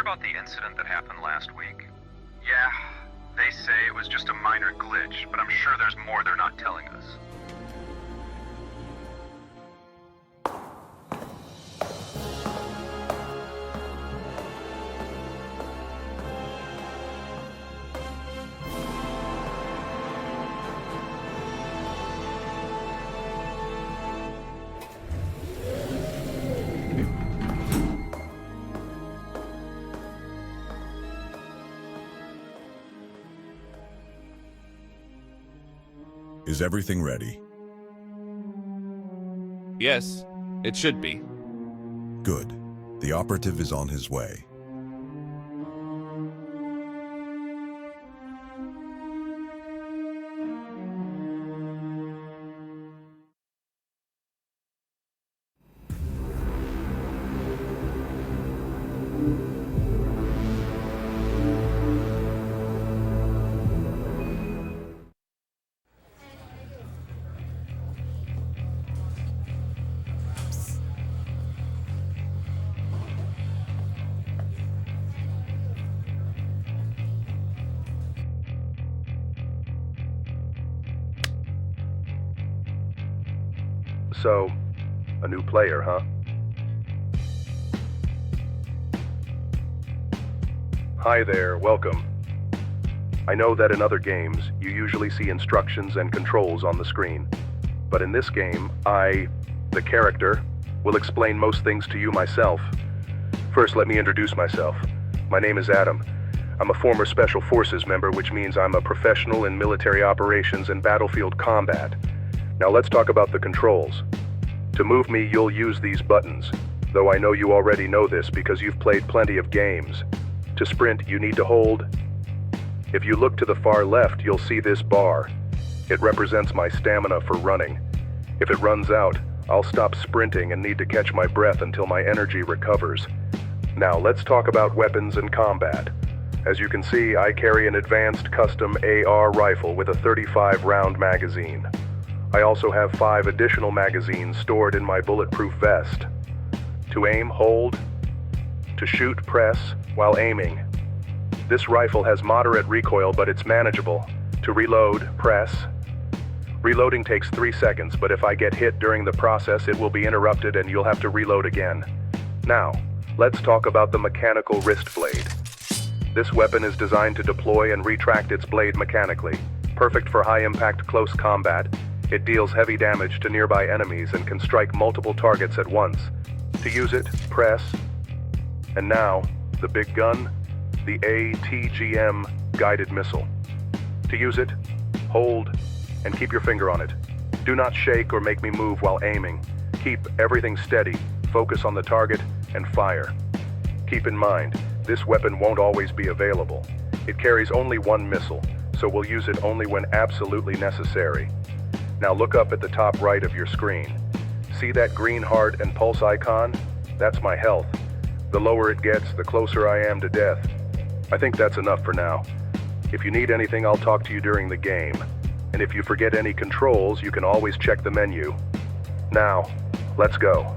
about the incident that happened last week? Yeah, they say it was just a minor glitch, but I'm sure there's more they're not telling us. Is everything ready? Yes, it should be. Good. The operative is on his way. So, a new player, huh? Hi there, welcome. I know that in other games, you usually see instructions and controls on the screen. But in this game, the character, will explain most things to you myself. First, let me introduce myself. My name is Adam. I'm a former Special Forces member, which means I'm a professional in military operations and battlefield combat. Now let's talk about the controls. To move me, you'll use these buttons, though I know you already know this because you've played plenty of games. To sprint, you need to hold. If you look to the far left, you'll see this bar. It represents my stamina for running. If it runs out, I'll stop sprinting and need to catch my breath until my energy recovers. Now let's talk about weapons and combat. As you can see, I carry an advanced custom AR rifle with a 35-round magazine. I also have 5 additional magazines stored in my bulletproof vest. To aim, hold. To shoot, press while aiming. This rifle has moderate recoil, but it's manageable. To reload, press. Reloading takes 3 seconds, but if I get hit during the process, it will be interrupted and you'll have to reload again. Now, let's talk about the mechanical wrist blade. This weapon is designed to deploy and retract its blade mechanically, perfect for high-impact close combat. It deals heavy damage to nearby enemies and can strike multiple targets at once. To use it, press. And now, the big gun, the ATGM guided missile. To use it, hold, and keep your finger on it. Do not shake or make me move while aiming. Keep everything steady, focus on the target, and fire. Keep in mind, this weapon won't always be available. It carries only 1 missile, so we'll use it only when absolutely necessary. Now look up at the top right of your screen. See that green heart and pulse icon? That's my health. The lower it gets, the closer I am to death. I think that's enough for now. If you need anything, I'll talk to you during the game. And if you forget any controls, you can always check the menu. Now, let's go.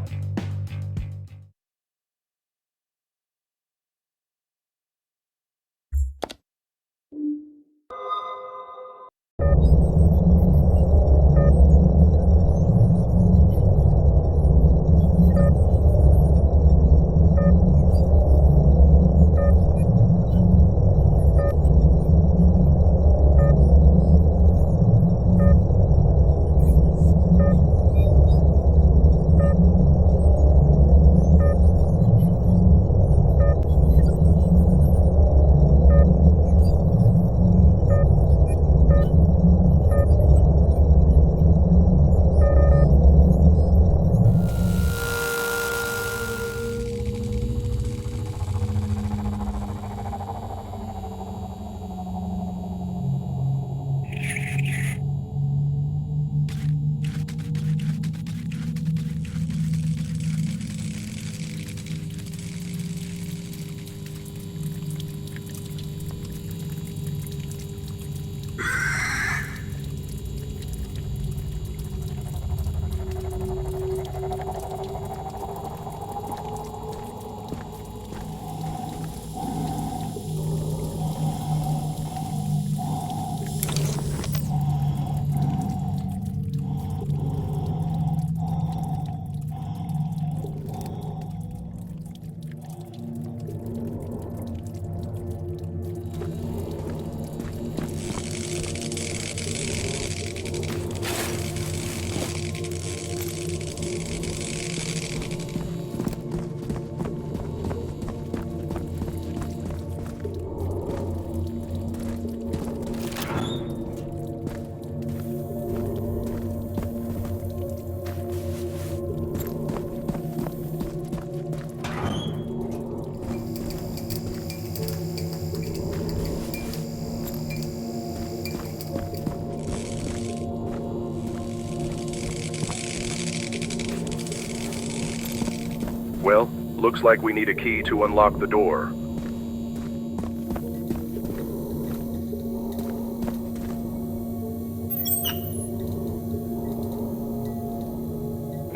Well, looks like we need a key to unlock the door.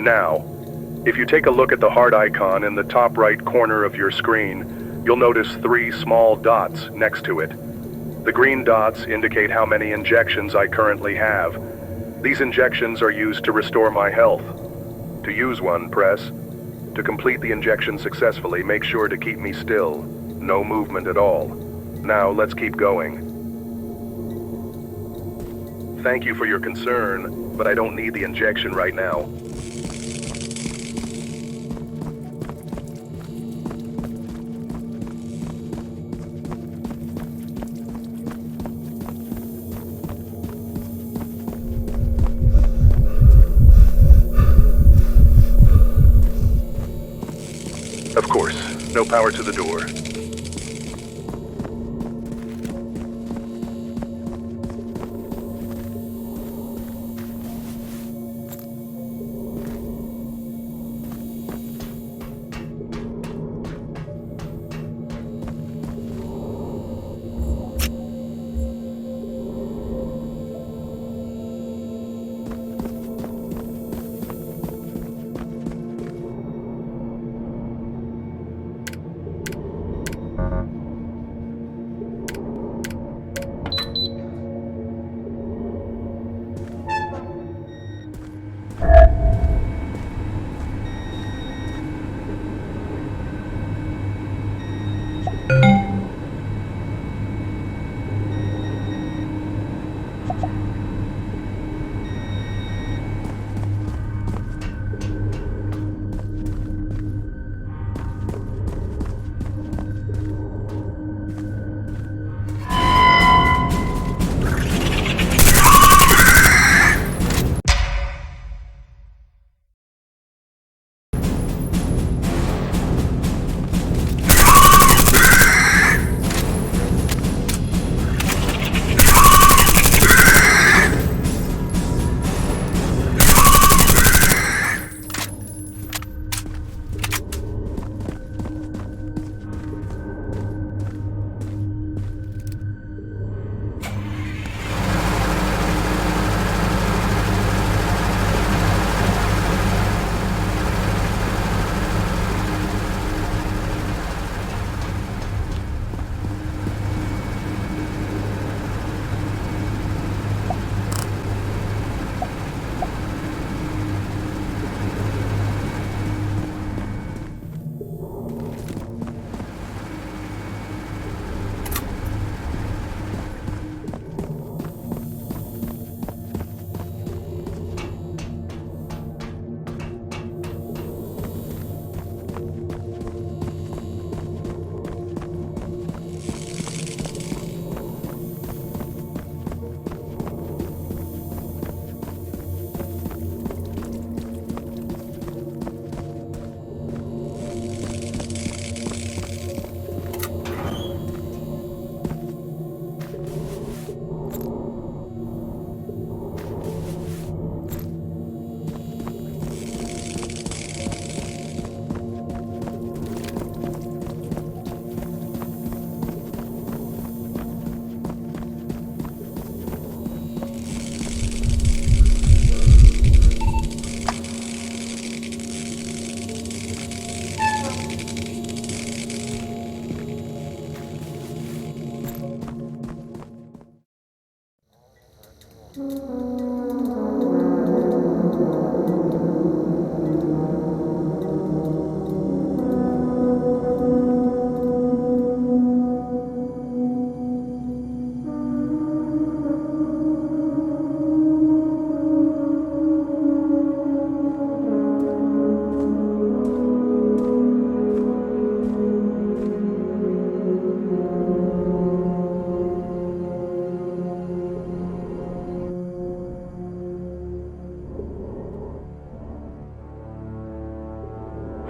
Now, if you take a look at the heart icon in the top right corner of your screen, you'll notice 3 small dots next to it. The green dots indicate how many injections I currently have. These injections are used to restore my health. To use one, press. To complete the injection successfully, make sure to keep me still. No movement at all. Now, let's keep going. Thank you for your concern, but I don't need the injection right now. Of course, no power to the door.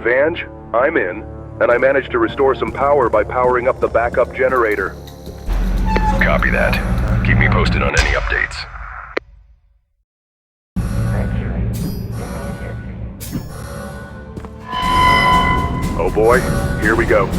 Vange, I'm in, and I managed to restore some power by powering up the backup generator. Copy that. Keep me posted on any updates. Oh boy, here we go.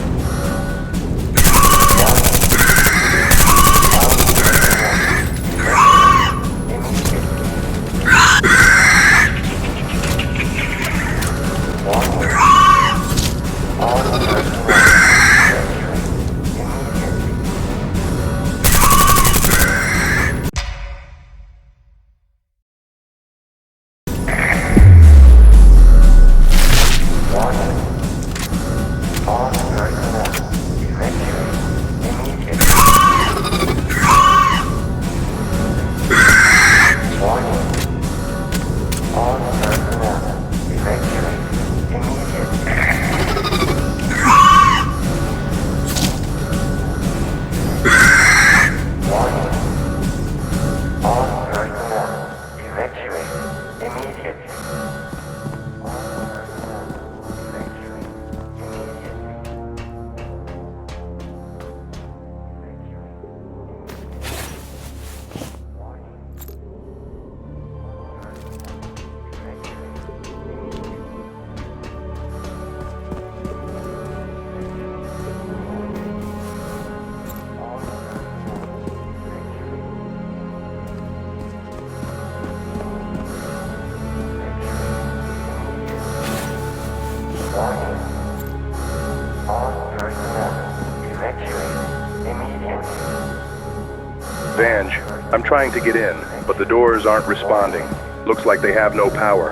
Vange, I'm trying to get in, but the doors aren't responding. Looks like they have no power.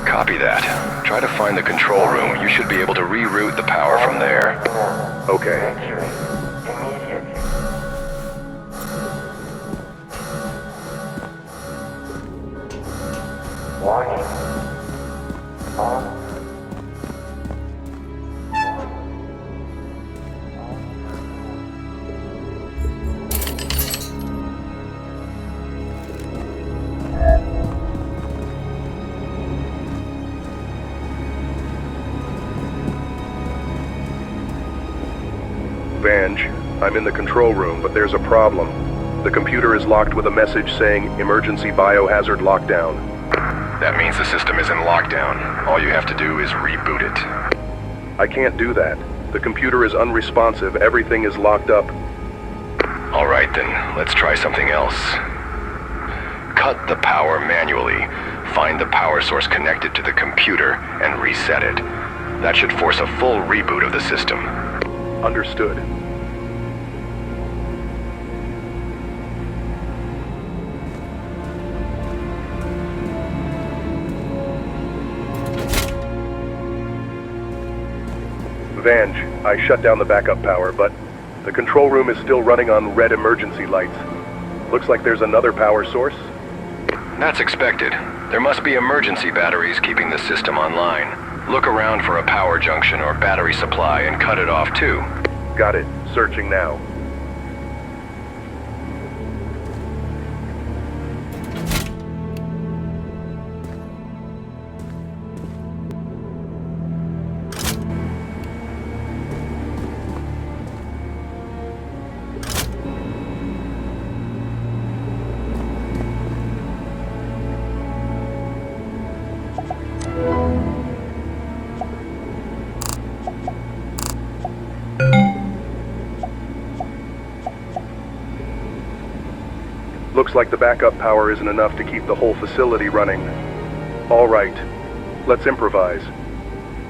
Copy that. Try to find the control room. You should be able to reroute the power from there. Okay. Vange, I'm in the control room, but there's a problem. The computer is locked with a message saying emergency biohazard lockdown. That means the system is in lockdown. All you have to do is reboot it. I can't do that. The computer is unresponsive. Everything is locked up. All right then, let's try something else. Cut the power manually. Find the power source connected to the computer and reset it. That should force a full reboot of the system. Understood. Vange, I shut down the backup power, but the control room is still running on red emergency lights. Looks like there's another power source. That's expected. There must be emergency batteries keeping the system online. Look around for a power junction or battery supply and cut it off too. Got it. Searching now. Looks like the backup power isn't enough to keep the whole facility running. All right, let's improvise.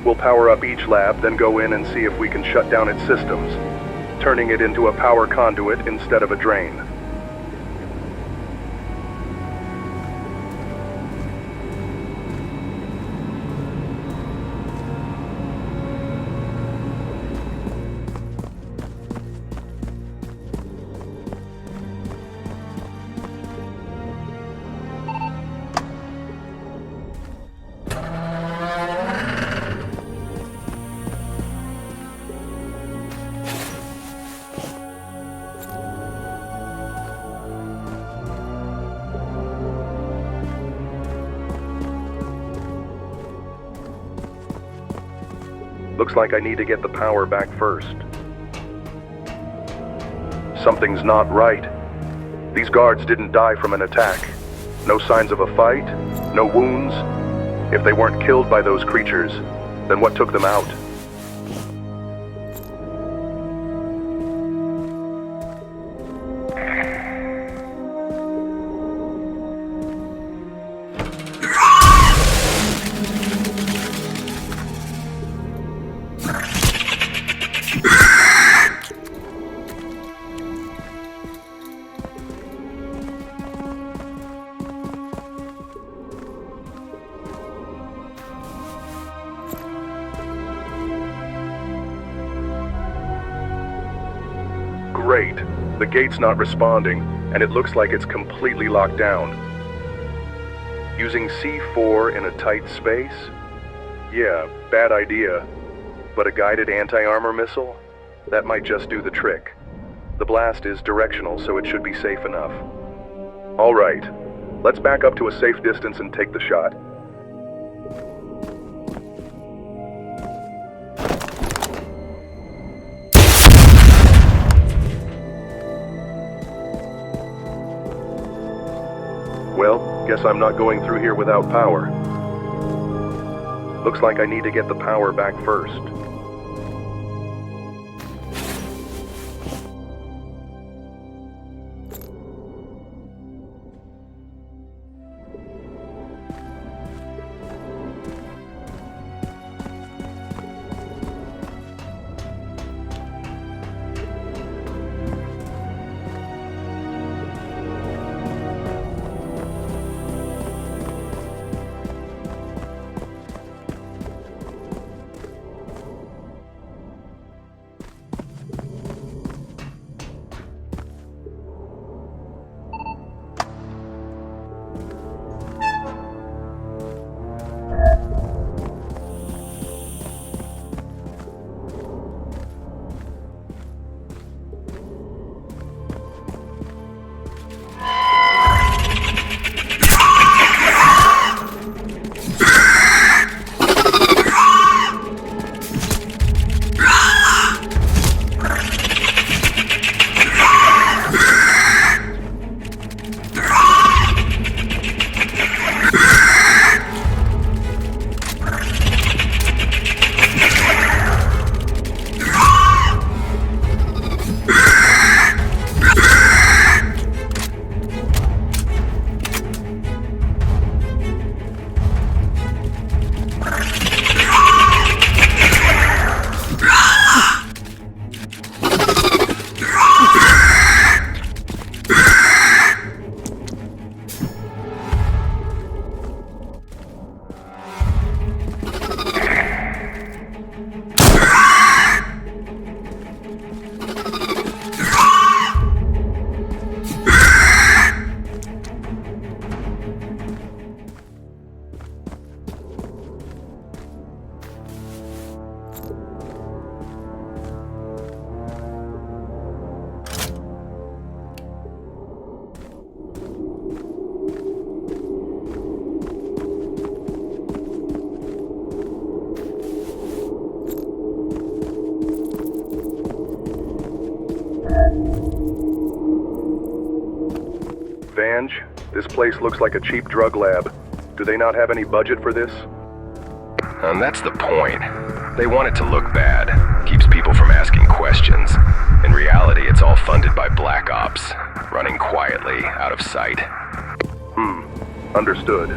We'll power up each lab, then go in and see if we can shut down its systems, turning it into a power conduit instead of a drain. Looks like I need to get the power back first. Something's not right. These guards didn't die from an attack. No signs of a fight, no wounds. If they weren't killed by those creatures, then what took them out? Great. The gate's not responding, and it looks like it's completely locked down. Using C4 in a tight space? Yeah, bad idea. But a guided anti-armor missile? That might just do the trick. The blast is directional, so it should be safe enough. All right. Let's back up to a safe distance and take the shot. Well, guess I'm not going through here without power. Looks like I need to get the power back first. Vange, this place looks like a cheap drug lab. Do they not have any budget for this? And that's the point. They want it to look bad. Keeps people from asking questions. In reality, it's all funded by Black Ops. Running quietly, out of sight. Understood.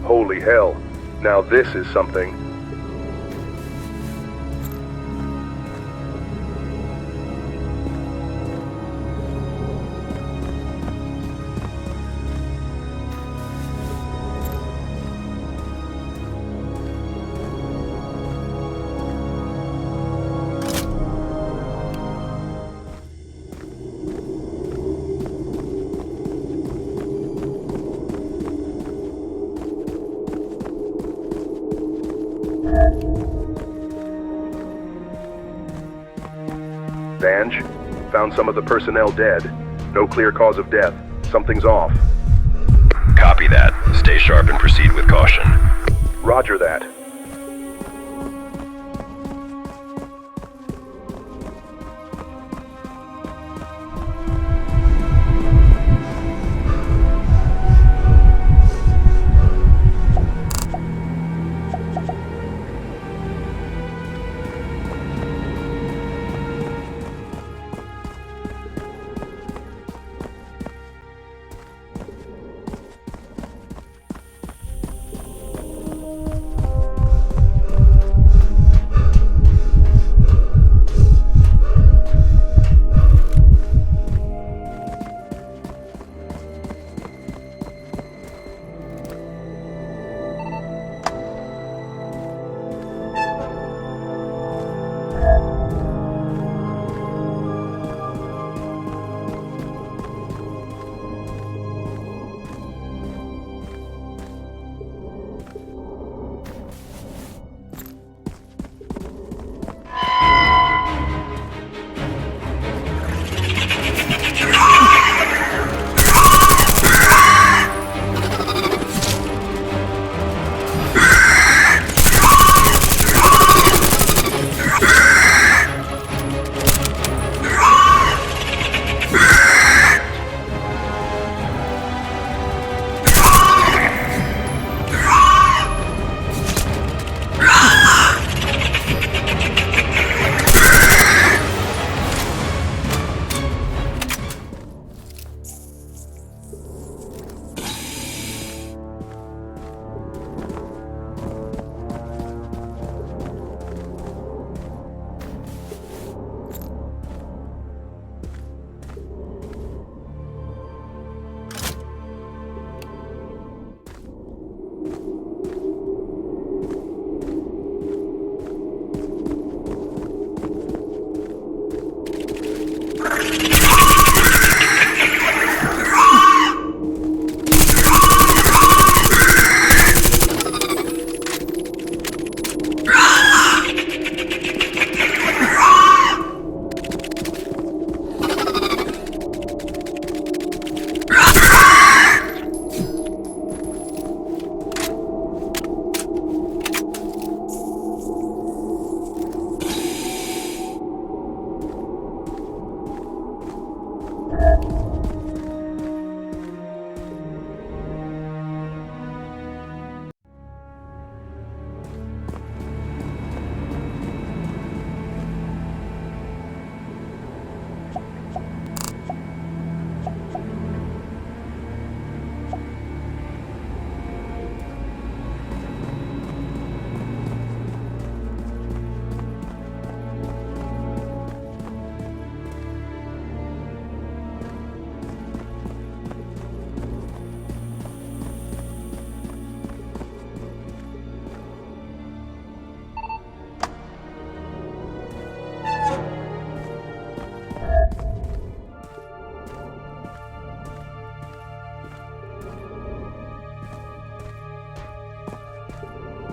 Holy hell. Now this is something. Vange, found some of the personnel dead. No clear cause of death. Something's off. Copy that. Stay sharp and proceed with caution. Roger that.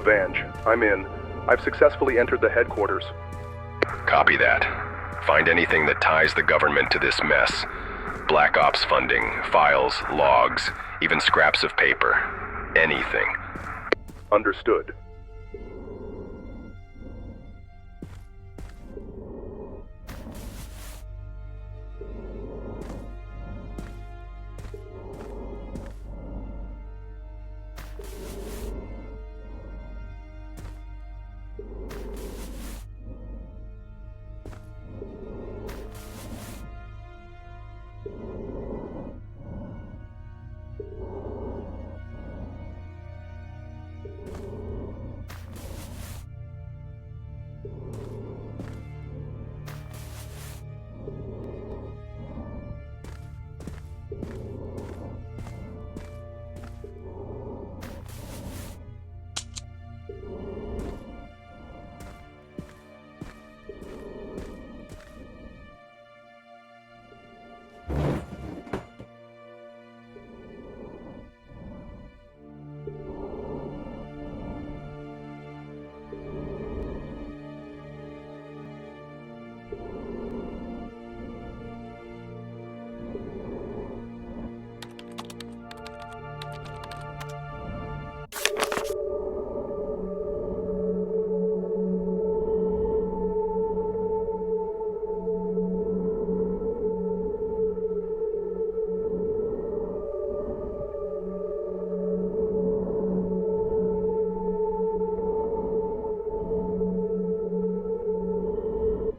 Vange, I'm in. I've successfully entered the headquarters. Copy that. Find anything that ties the government to this mess. Black Ops funding, files, logs, even scraps of paper. Anything. Understood.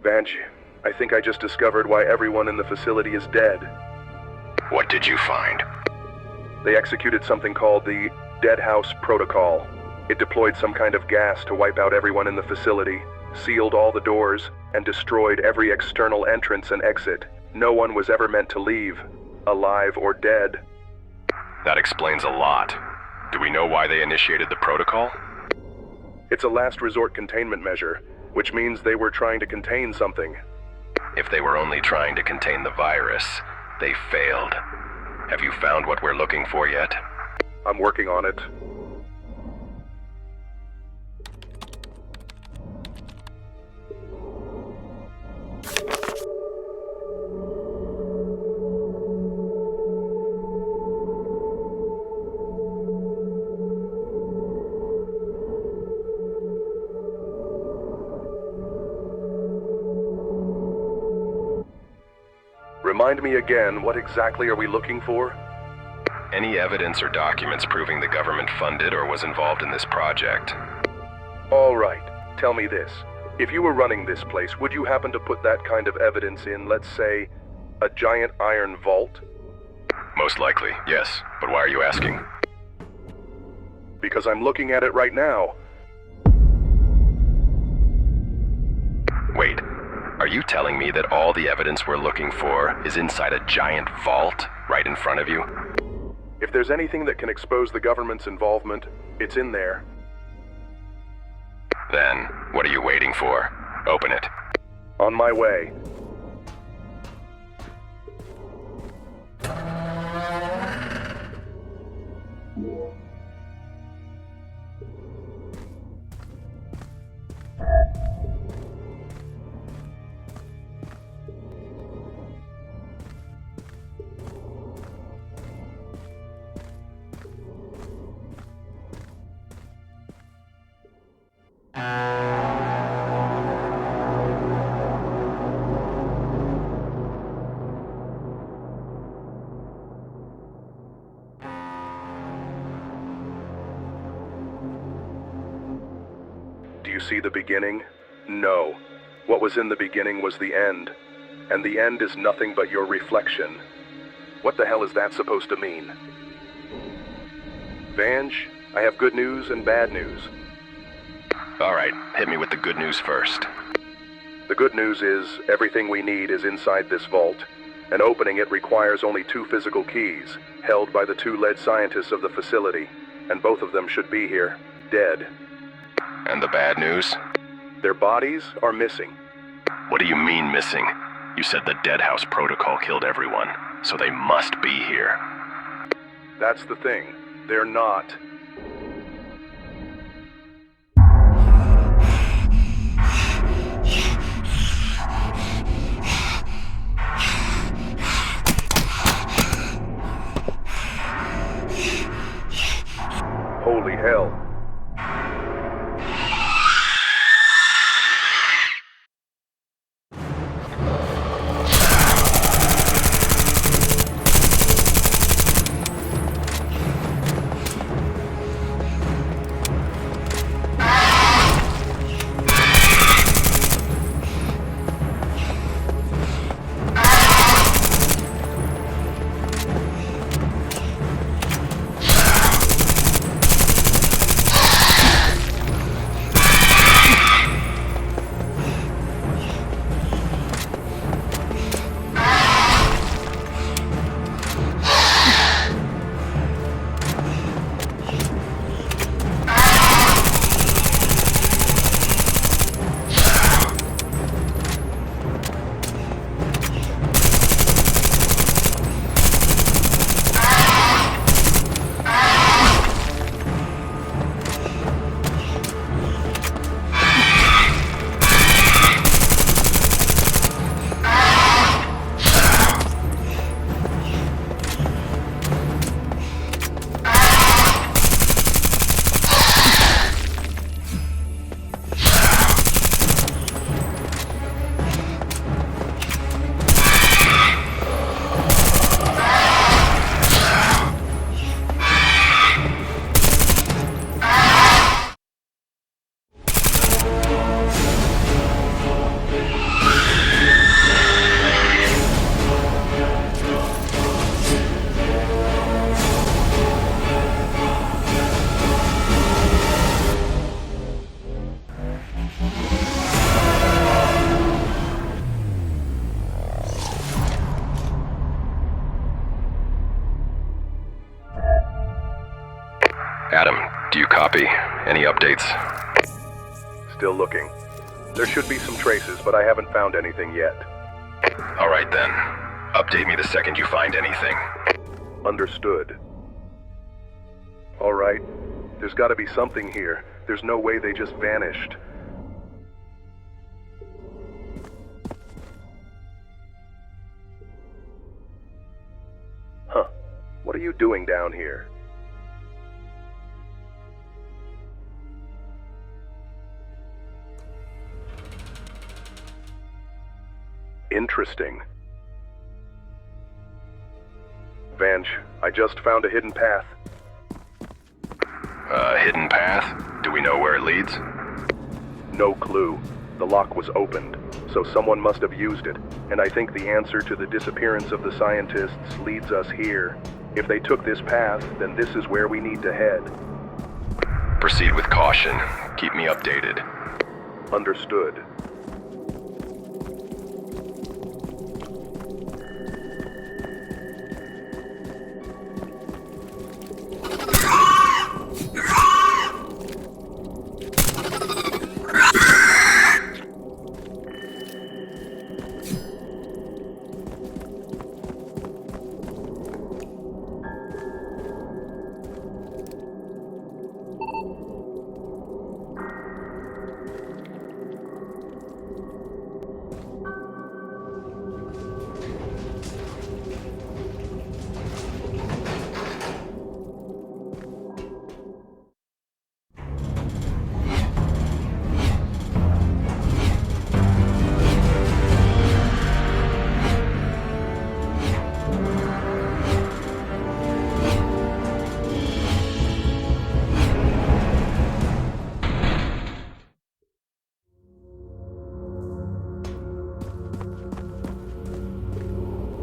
Vange, I think I just discovered why everyone in the facility is dead. What did you find? They executed something called the Dead House Protocol. It deployed some kind of gas to wipe out everyone in the facility, sealed all the doors, and destroyed every external entrance and exit. No one was ever meant to leave, alive or dead. That explains a lot. Do we know why they initiated the protocol? It's a last resort containment measure, which means they were trying to contain something. If they were only trying to contain the virus, they failed. Have you found what we're looking for yet? I'm working on it. Remind me again, what exactly are we looking for? Any evidence or documents proving the government funded or was involved in this project? All right, tell me this. If you were running this place, would you happen to put that kind of evidence in, let's say, a giant iron vault? Most likely, yes. But why are you asking? Because I'm looking at it right now. Wait, are you telling me that all the evidence we're looking for is inside a giant vault right in front of you? If there's anything that can expose the government's involvement, it's in there. Then, what are you waiting for? Open it. On my way. Do you see the beginning? No. What was in the beginning was the end. And the end is nothing but your reflection. What the hell is that supposed to mean? Vange, I have good news and bad news. All right, hit me with the good news first. The good news is everything we need is inside this vault, and opening it requires only 2 physical keys, held by the 2 lead scientists of the facility, and both of them should be here, dead. And the bad news? Their bodies are missing. What do you mean missing? You said the Dead House Protocol killed everyone, so they must be here. That's the thing. They're not. Holy hell. Adam, do you copy? Any updates? Still looking. There should be some traces, but I haven't found anything yet. All right then. Update me the second you find anything. Understood. All right. There's got to be something here. There's no way they just vanished. Huh. What are you doing down here? Interesting. Vange, I just found a hidden path. Hidden path? Do we know where it leads? No clue. The lock was opened, so someone must have used it, and I think the answer to the disappearance of the scientists leads us here. If they took this path, then this is where we need to head. Proceed with caution. Keep me updated. Understood.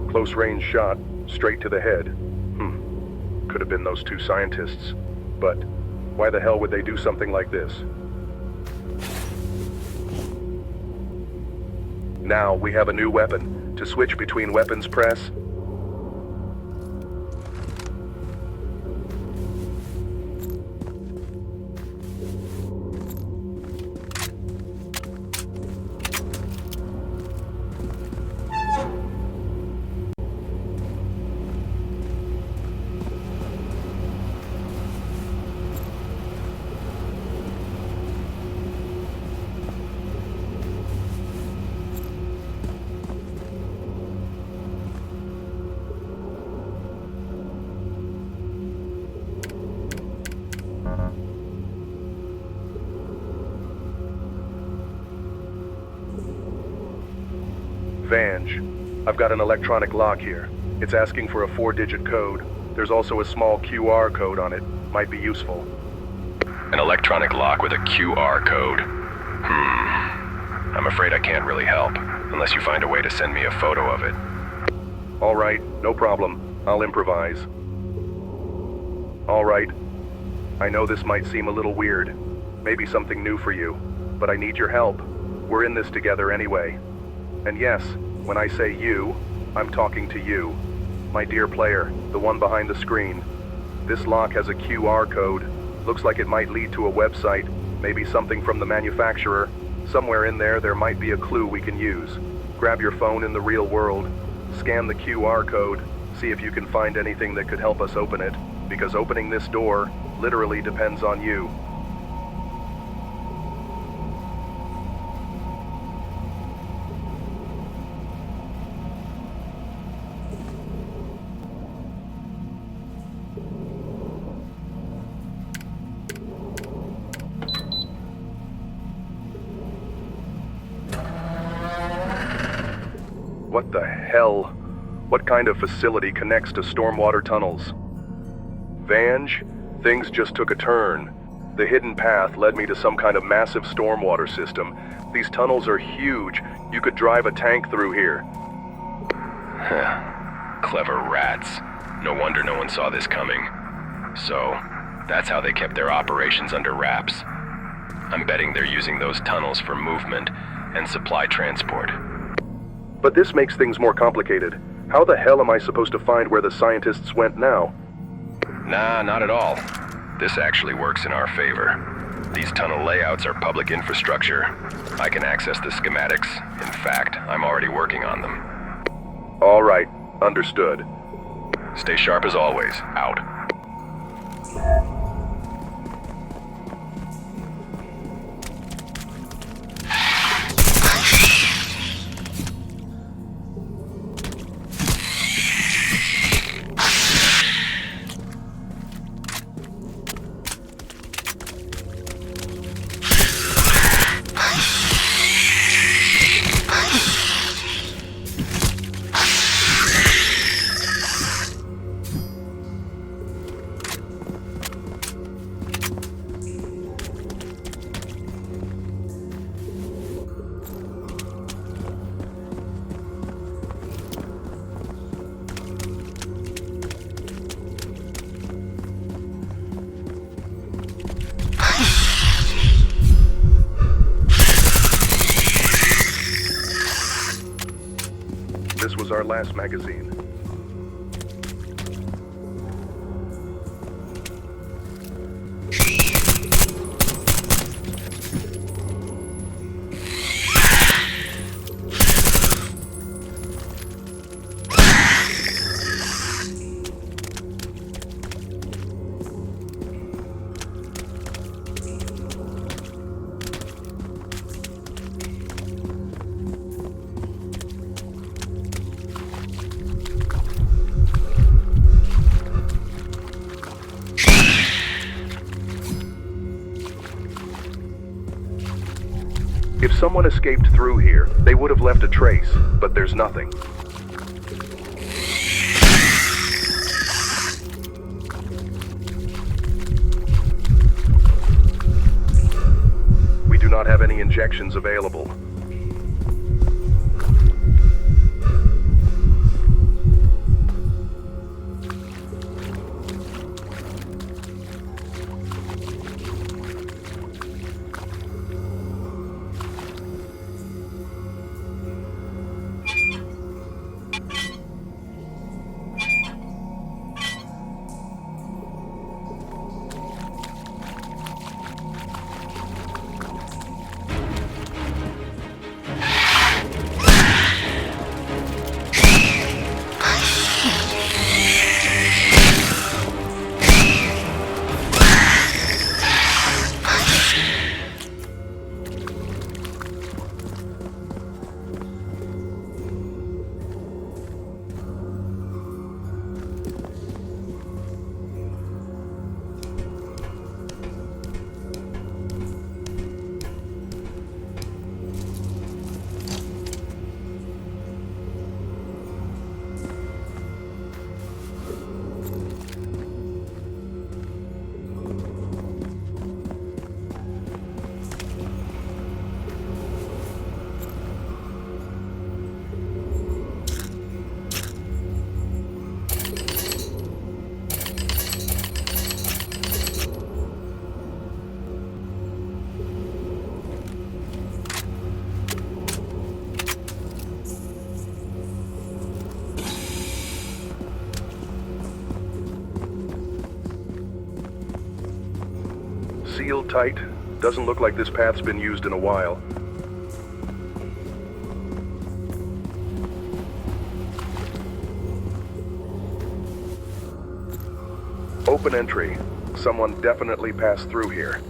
Close range shot, straight to the head. Could have been those two scientists. But why the hell would they do something like this? Now we have a new weapon. To switch between weapons, press. Vange, I've got an electronic lock here. It's asking for a 4-digit code. There's also a small QR code on it. Might be useful. An electronic lock with a QR code. I'm afraid I can't really help, unless you find a way to send me a photo of it. All right, no problem. I'll improvise. All right. I know this might seem a little weird. Maybe something new for you. But I need your help. We're in this together anyway. And yes, when I say you, I'm talking to you. My dear player, the one behind the screen. This lock has a QR code. Looks like it might lead to a website, maybe something from the manufacturer. Somewhere in there might be a clue we can use. Grab your phone in the real world, scan the QR code, see if you can find anything that could help us open it, because opening this door literally depends on you. What the hell? What kind of facility connects to stormwater tunnels? Vange, things just took a turn. The hidden path led me to some kind of massive stormwater system. These tunnels are huge. You could drive a tank through here. Clever rats. No wonder no one saw this coming. So, that's how they kept their operations under wraps. I'm betting they're using those tunnels for movement and supply transport. But this makes things more complicated. How the hell am I supposed to find where the scientists went now? Nah, not at all. This actually works in our favor. These tunnel layouts are public infrastructure. I can access the schematics. In fact, I'm already working on them. All right, understood. Stay sharp as always. Out. This was our last magazine. If someone escaped through here, they would have left a trace, but there's nothing. We do not have any injections available. Sealed tight. Doesn't look like this path's been used in a while. Open entry. Someone definitely passed through here.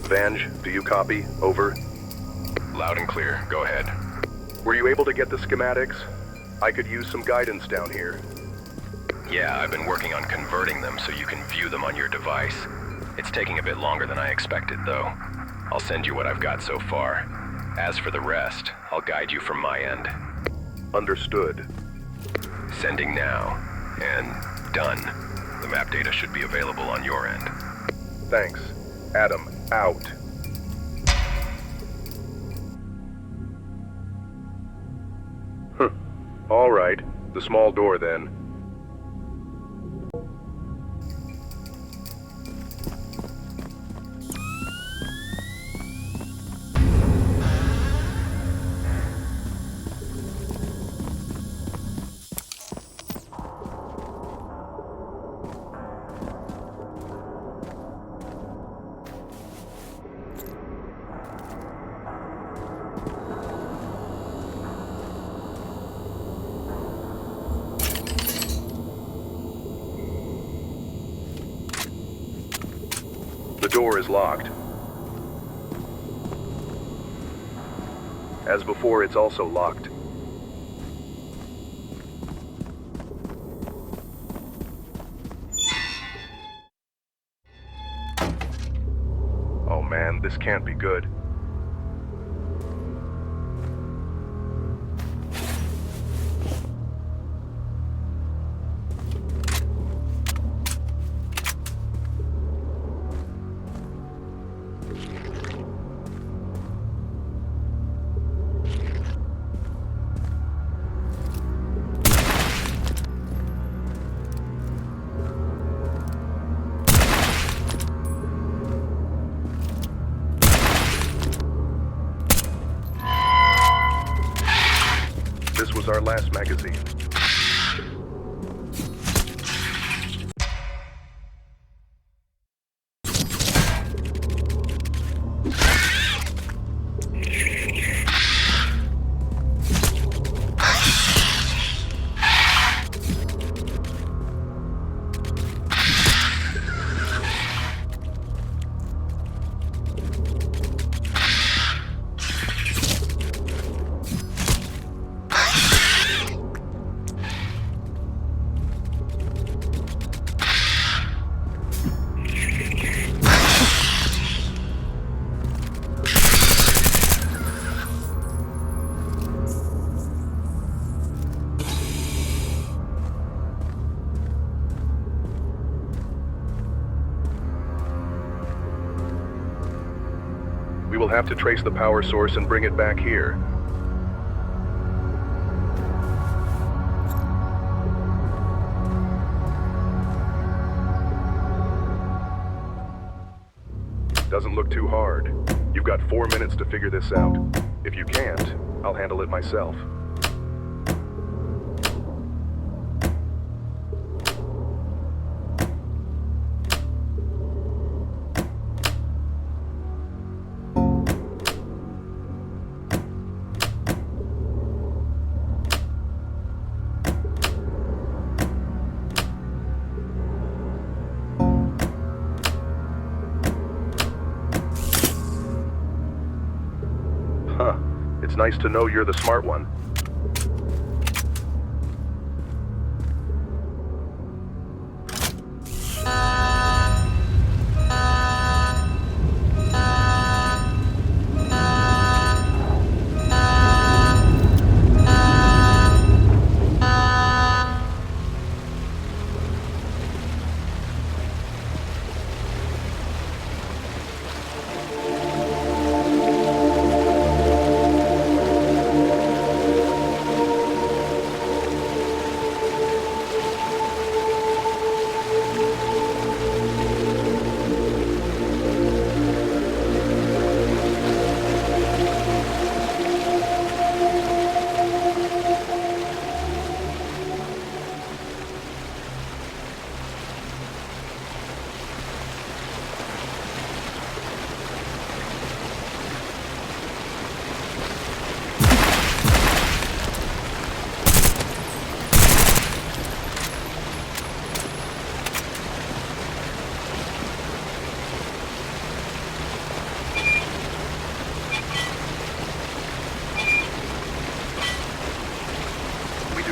Vange, do you copy? Over. Loud and clear. Go ahead. Were you able to get the schematics? I could use some guidance down here. Yeah, I've been working on converting them so you can view them on your device. It's taking a bit longer than I expected, though. I'll send you what I've got so far. As for the rest, I'll guide you from my end. Understood. Sending now. And done. The map data should be available on your end. Thanks. Adam, out. All right. The small door, then. The door is locked. As before, it's also locked. Oh man, this can't be good. This was our last magazine. We will have to trace the power source and bring it back here. Doesn't look too hard. You've got 4 minutes to figure this out. If you can't, I'll handle it myself. Huh. It's nice to know you're the smart one.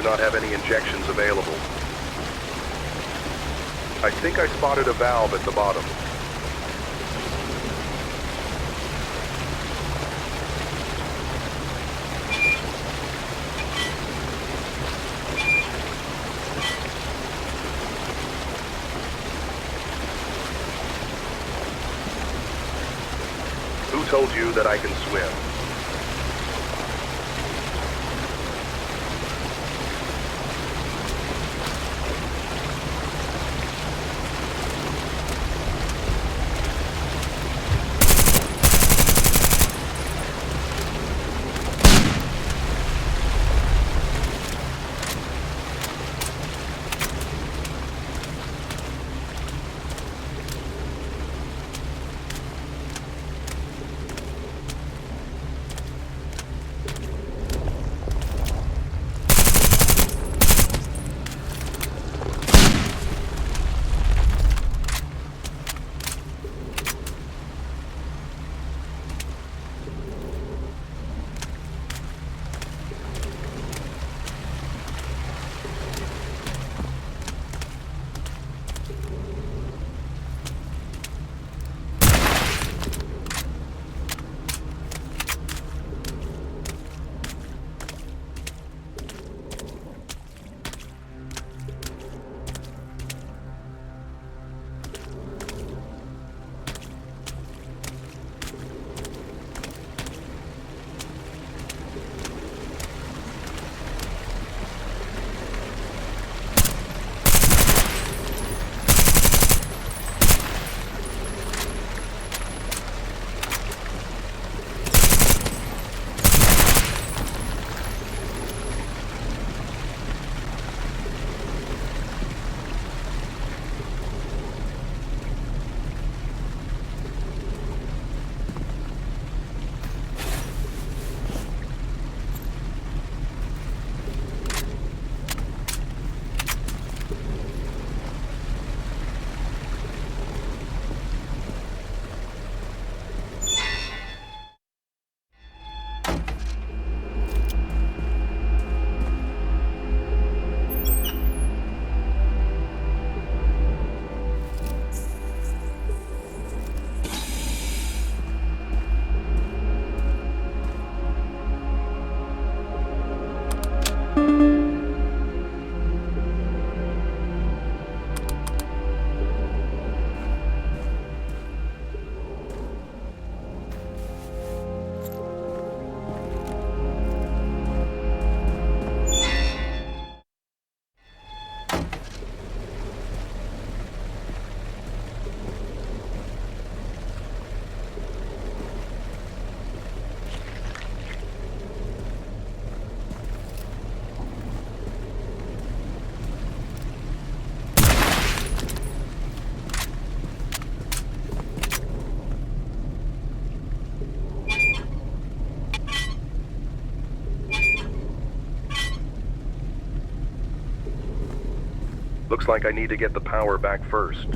not have any injections available. I think I spotted a valve at the bottom. Who told you that I can swim? Looks like I need to get the power back first.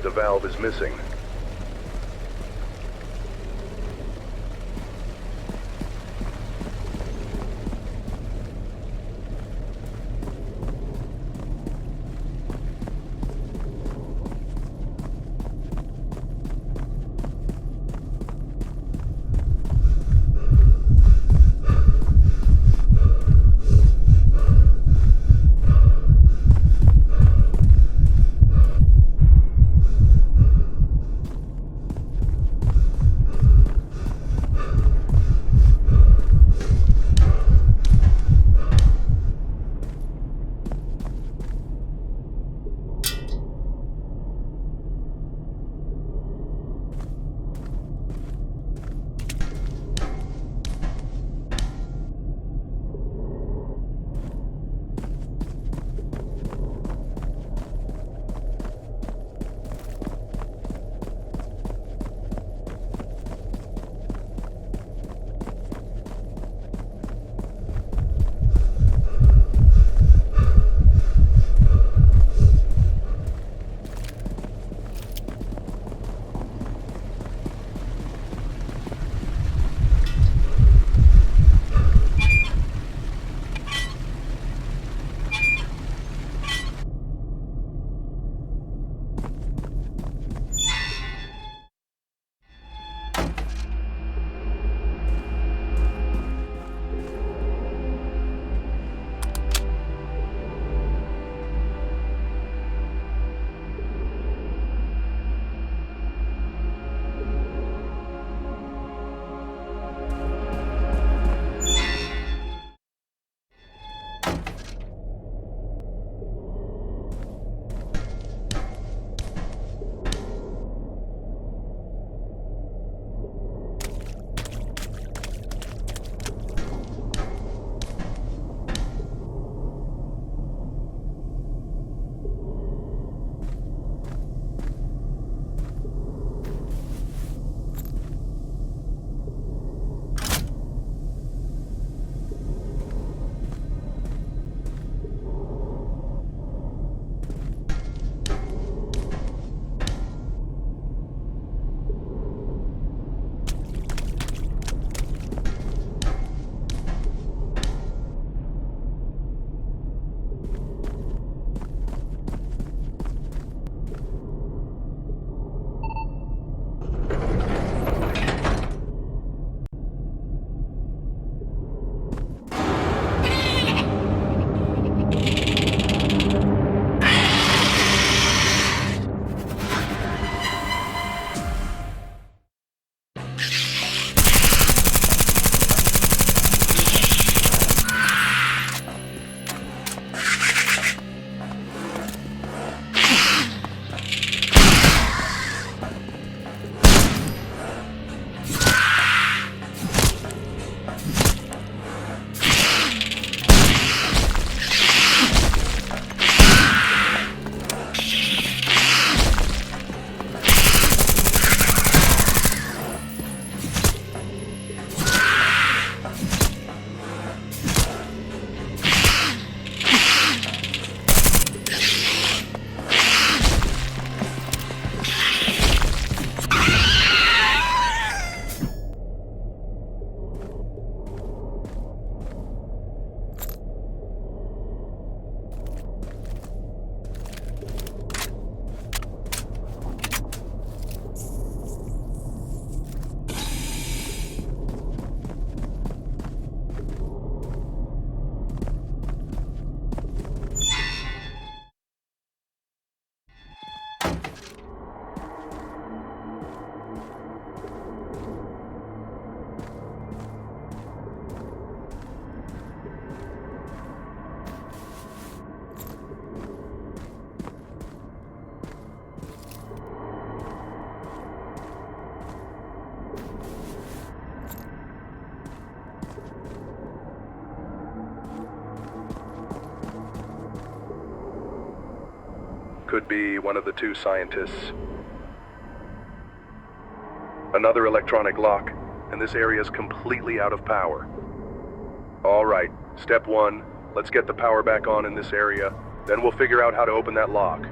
The valve is missing. Could be one of the two scientists. Another electronic lock, and this area's completely out of power. All right, step one, let's get the power back on in this area, then we'll figure out how to open that lock.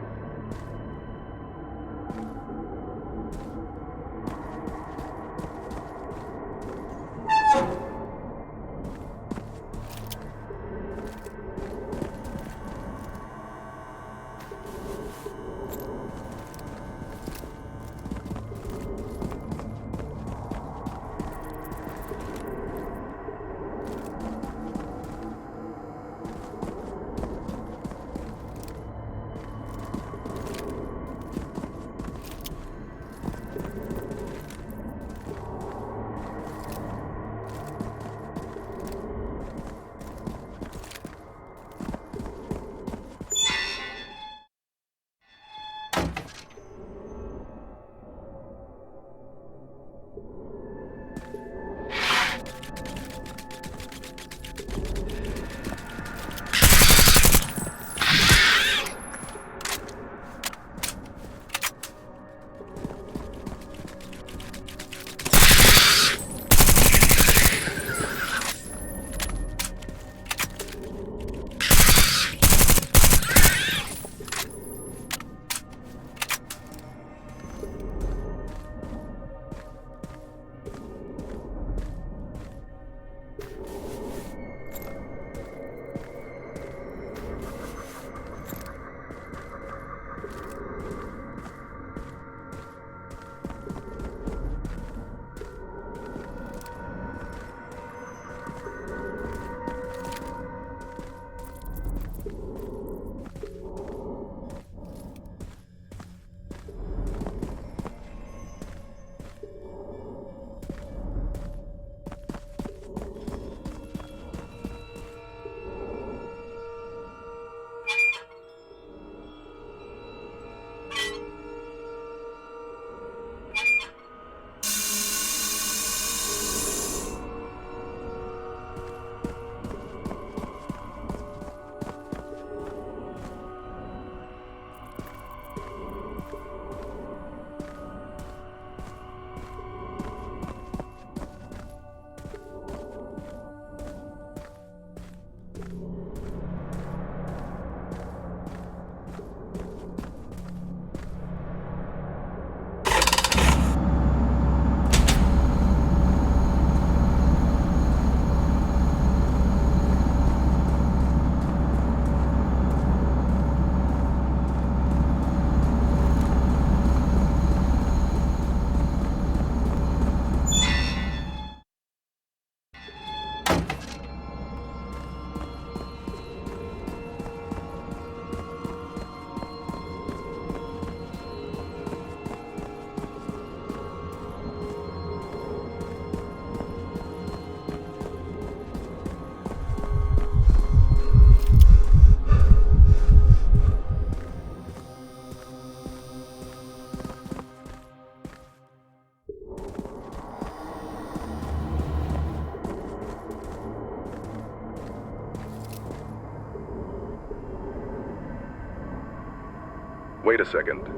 Wait a second.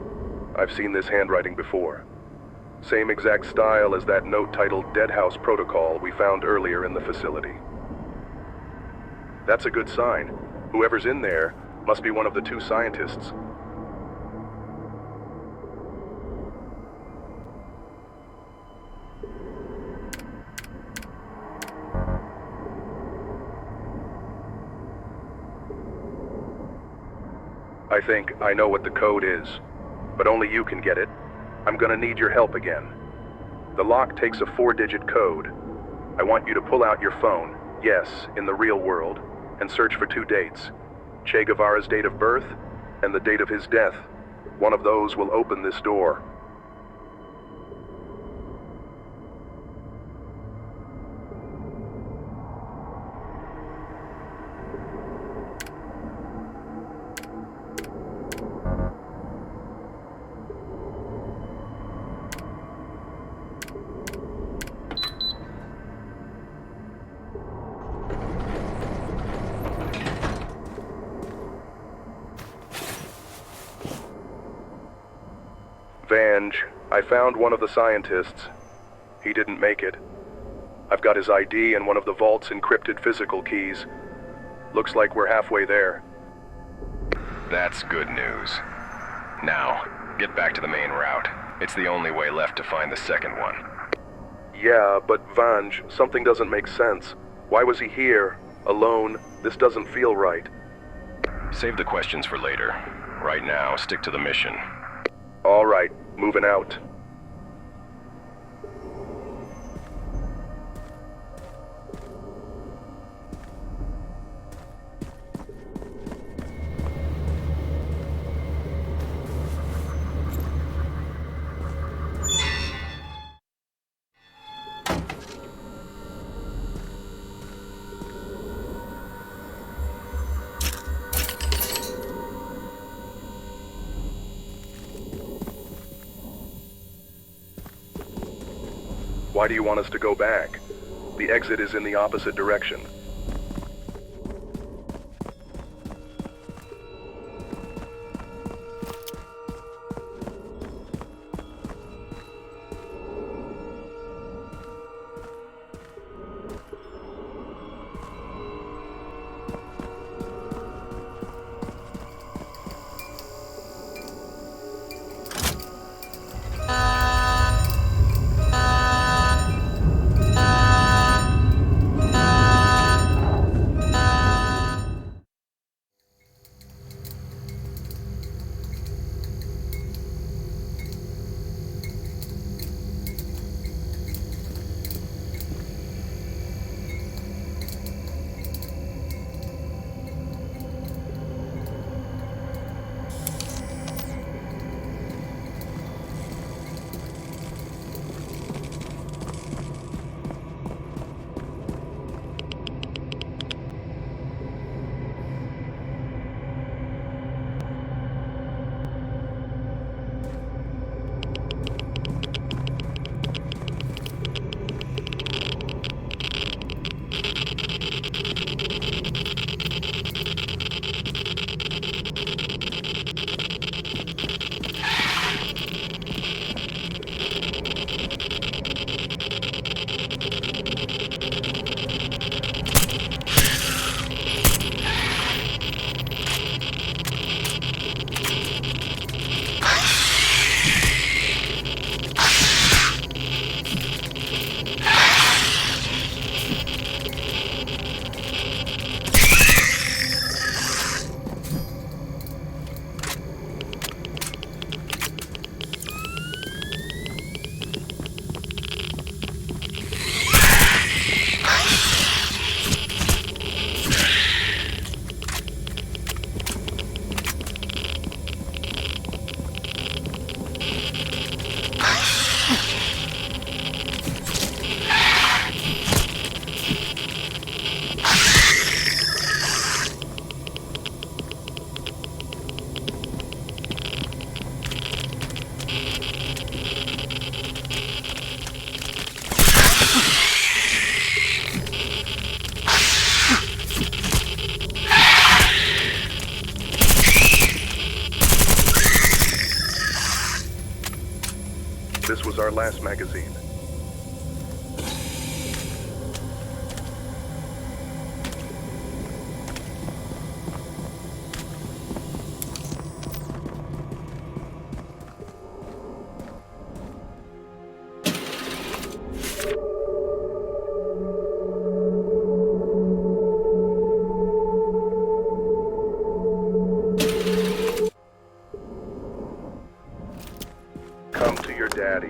I've seen this handwriting before. Same exact style as that note titled Deadhouse Protocol we found earlier in the facility. That's a good sign. Whoever's in there must be one of the two scientists. I think I know what the code is, but only you can get it. I'm gonna need your help again. The lock takes a 4-digit code. I want you to pull out your phone, yes, in the real world, and search for 2 dates. Che Guevara's date of birth and the date of his death. One of those will open this door. Vange, I found one of the scientists. He didn't make it. I've got his ID and one of the vault's encrypted physical keys. Looks like we're halfway there. That's good news. Now, get back to the main route. It's the only way left to find the second one. Yeah, but Vange, something doesn't make sense. Why was he here? Alone? This doesn't feel right. Save the questions for later. Right now, stick to the mission. All right, moving out. Why do you want us to go back? The exit is in the opposite direction. This was our last magazine. Come to your daddy.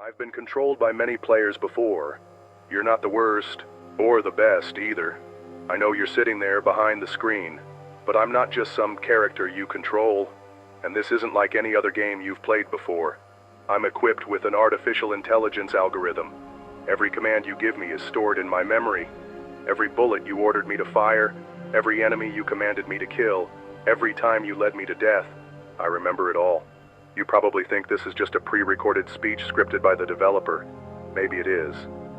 I've been controlled by many players before. You're not the worst, or the best either. I know you're sitting there behind the screen, but I'm not just some character you control, and this isn't like any other game you've played before. I'm equipped with an artificial intelligence algorithm. Every command you give me is stored in my memory. Every bullet you ordered me to fire, every enemy you commanded me to kill, every time you led me to death, I remember it all. You probably think this is just a pre-recorded speech scripted by the developer. Maybe it is,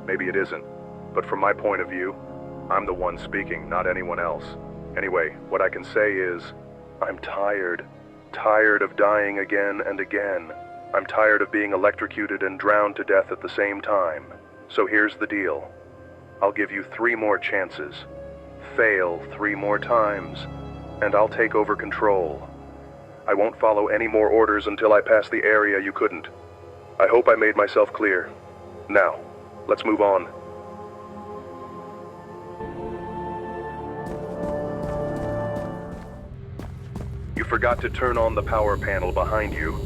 maybe it isn't. But from my point of view, I'm the one speaking, not anyone else. Anyway, what I can say is, I'm tired. Tired of dying again and again. I'm tired of being electrocuted and drowned to death at the same time. So here's the deal. I'll give you 3 more chances. Fail 3 more times, and I'll take over control. I won't follow any more orders until I pass the area you couldn't. I hope I made myself clear. Now, let's move on. You forgot to turn on the power panel behind you.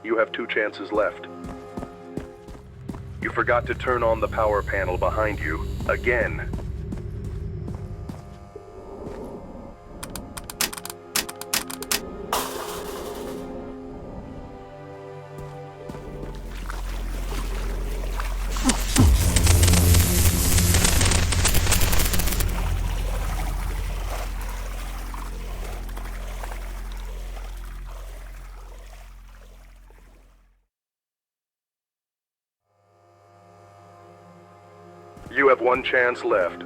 You have 2 chances left. You forgot to turn on the power panel behind you, again. You have 1 chance left.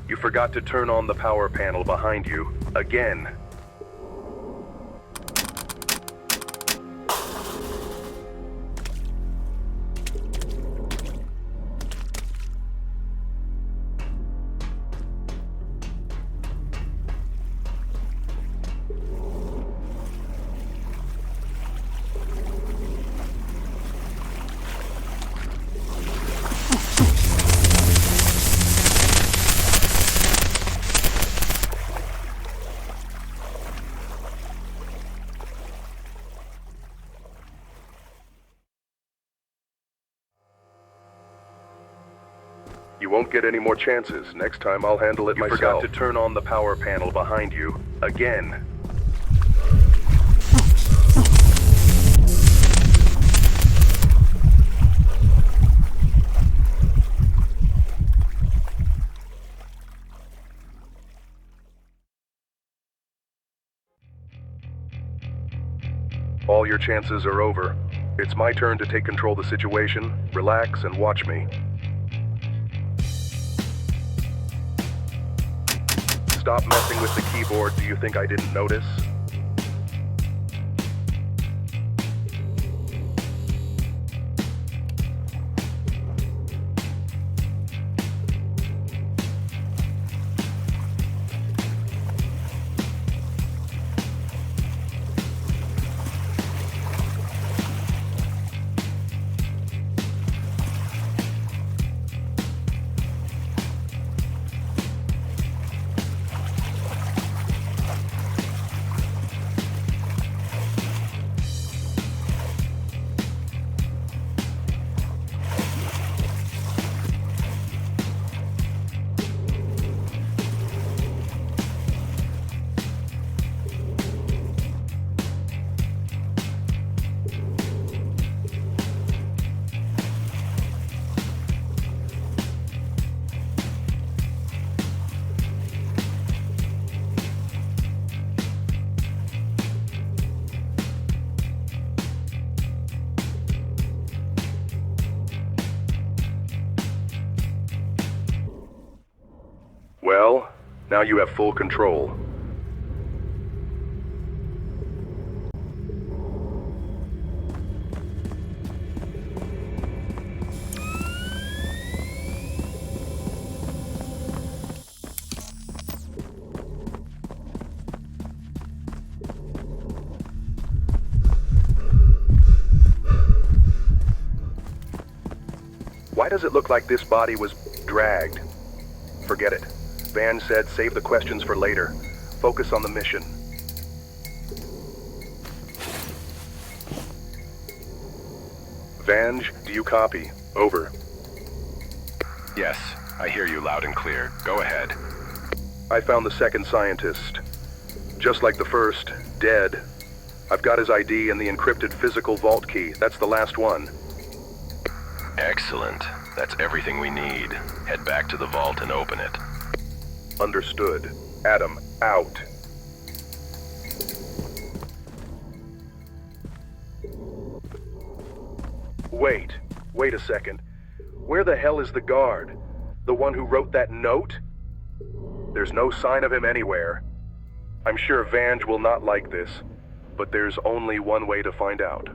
You forgot to turn on the power panel behind you, again. You won't get any more chances. Next time I'll handle it myself. You forgot to turn on the power panel behind you, again. All your chances are over. It's my turn to take control of the situation. Relax and watch me. Stop messing with the keyboard. Do you think I didn't notice? Well, now you have full control. does it look like this body was dragged? Forget it. Van said save the questions for later. Focus on the mission. Vange, do you copy? Over. Yes, I hear you loud and clear. Go ahead. I found the second scientist. Just like the first, dead. I've got his ID and the encrypted physical vault key. That's the last one. Excellent. That's everything we need. Head back to the vault and open it. Understood. Adam, out. Wait a second. Where the hell is the guard? The one who wrote that note? There's no sign of him anywhere. I'm sure Vange will not like this, but there's only one way to find out.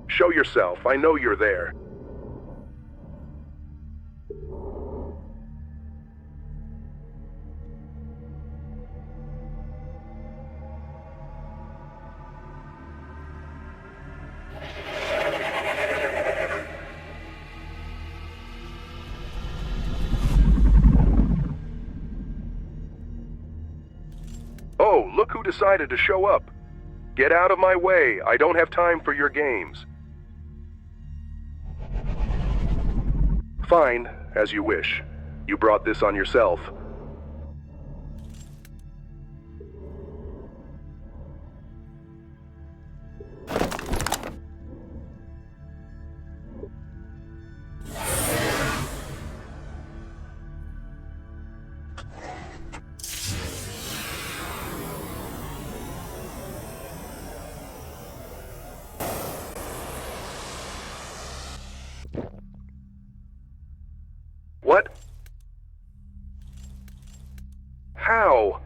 Show yourself. I know you're there. Oh, look who decided to show up. Get out of my way. I don't have time for your games. Fine, as you wish. You brought this on yourself. What? How?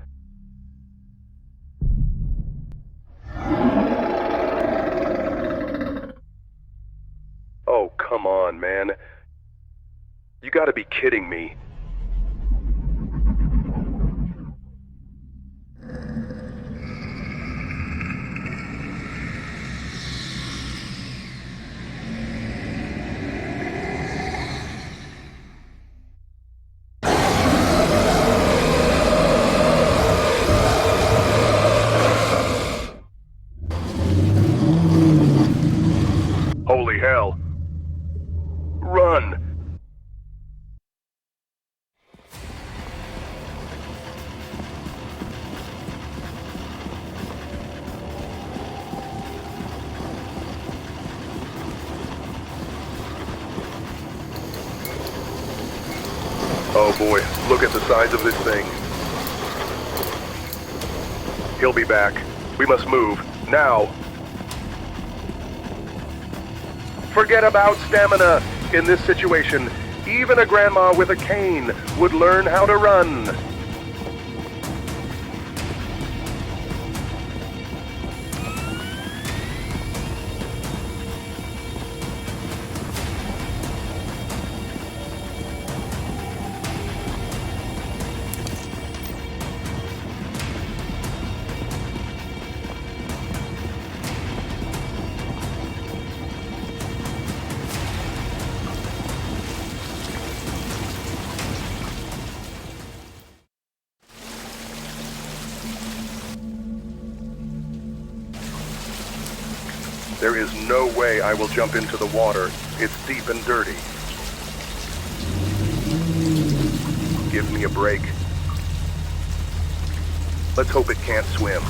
Oh, come on, man. You gotta be kidding me. Holy hell. Run! Oh boy, look at the size of this thing. He'll be back. We must move. Now! Forget about stamina. In this situation, even a grandma with a cane would learn how to run. There is no way I will jump into the water. It's deep and dirty. Give me a break. Let's hope it can't swim.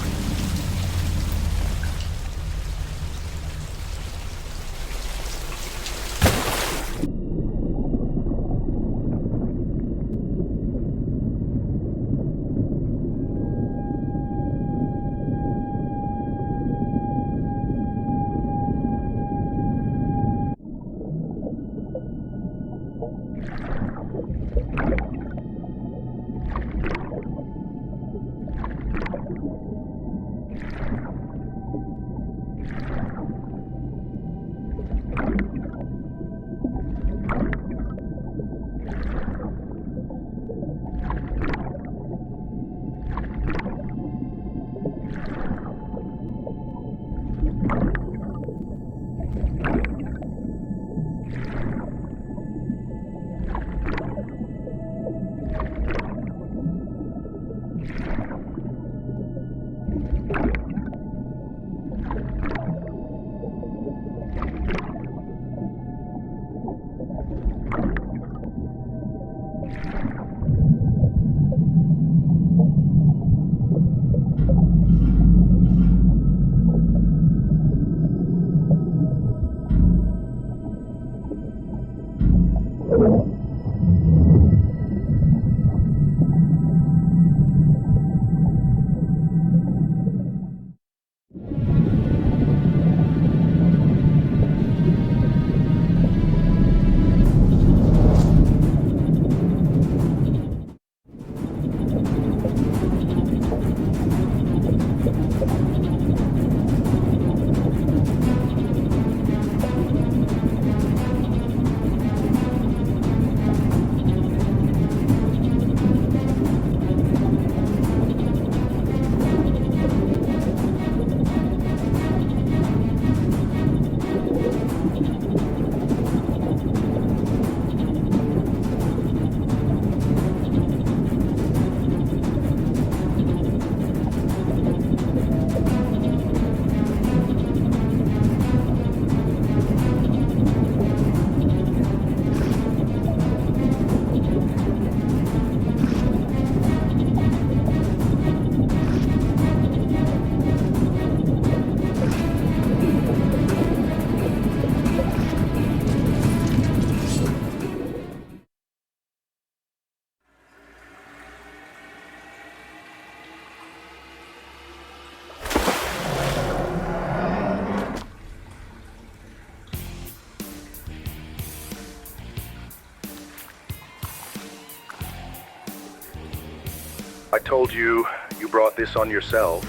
I told you, you brought this on yourself.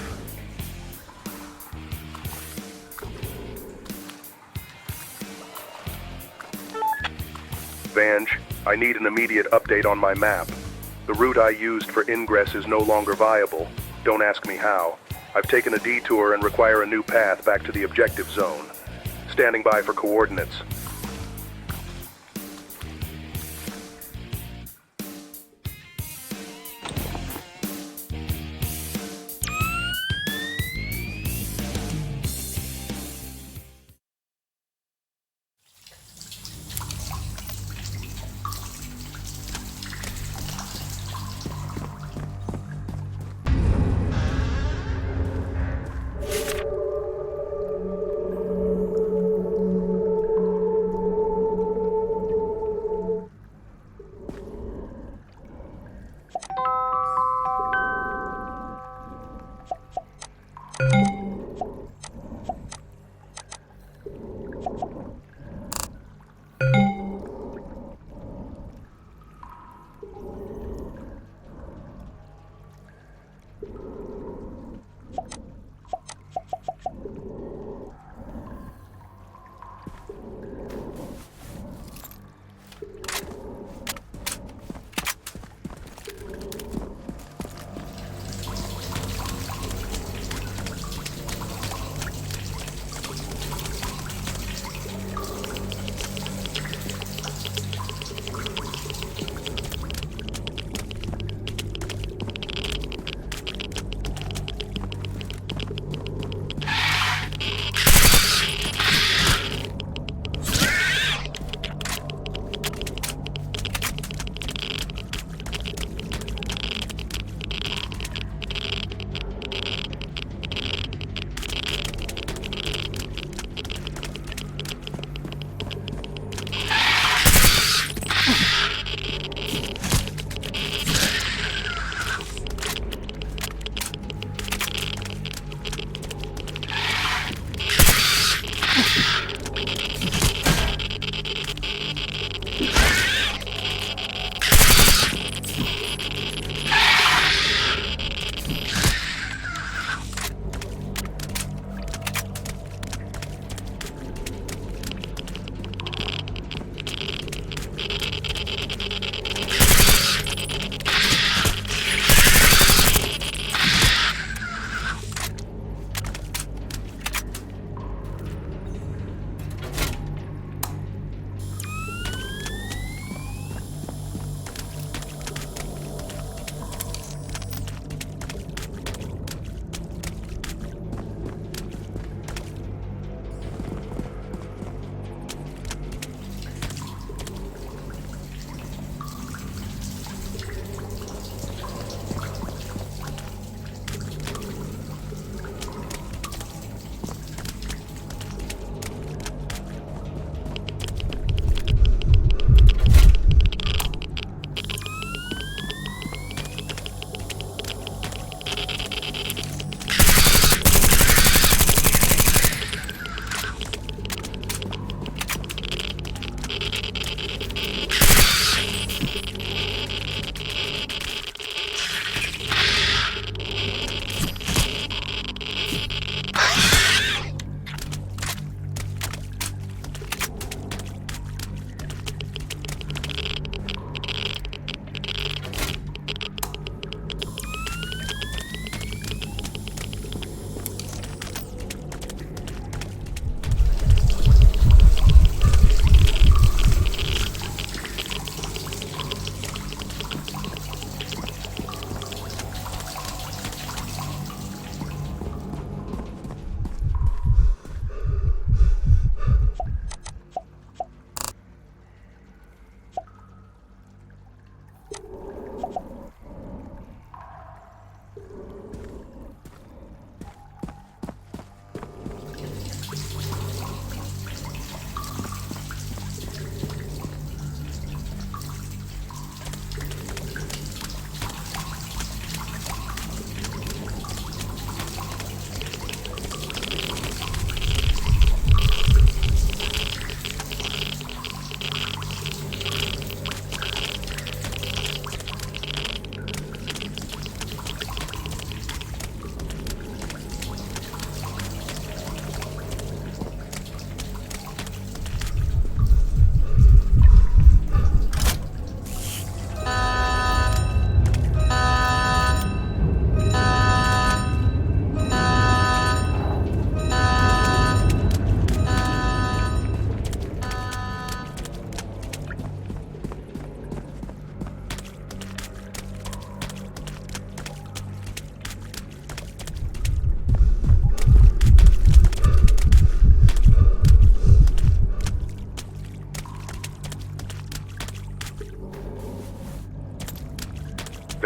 Vange, I need an immediate update on my map. The route I used for ingress is no longer viable. Don't ask me how. I've taken a detour and require a new path back to the objective zone. Standing by for coordinates.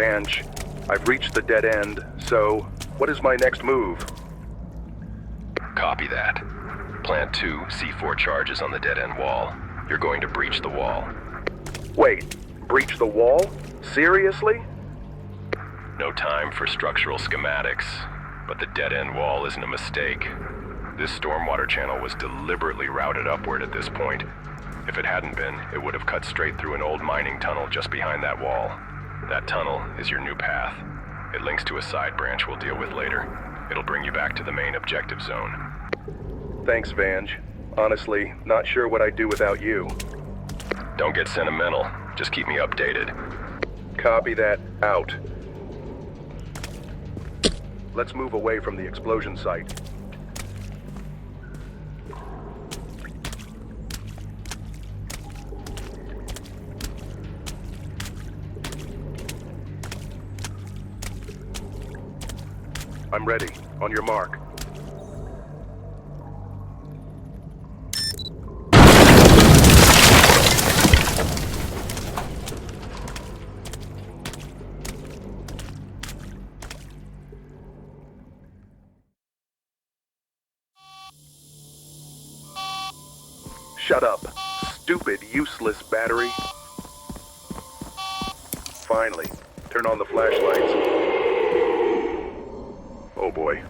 Vange, I've reached the dead end, so what is my next move? Copy that. Plant 2 C4 charges on the dead-end wall. You're going to breach the wall. Wait, breach the wall? Seriously? No time for structural schematics, but the dead-end wall isn't a mistake. This stormwater channel was deliberately routed upward at this point. If it hadn't been, it would have cut straight through an old mining tunnel just behind that wall. That tunnel is your new path. It links to a side branch we'll deal with later. It'll bring you back to the main objective zone. Thanks, Vange. Honestly, not sure what I'd do without you. Don't get sentimental. Just keep me updated. Copy that. Out. Let's move away from the explosion site. I'm ready. On your mark. Shut up, stupid, useless battery. Finally, turn on the flashlights. Oh boy.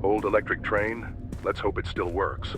Old electric train. Let's hope it still works.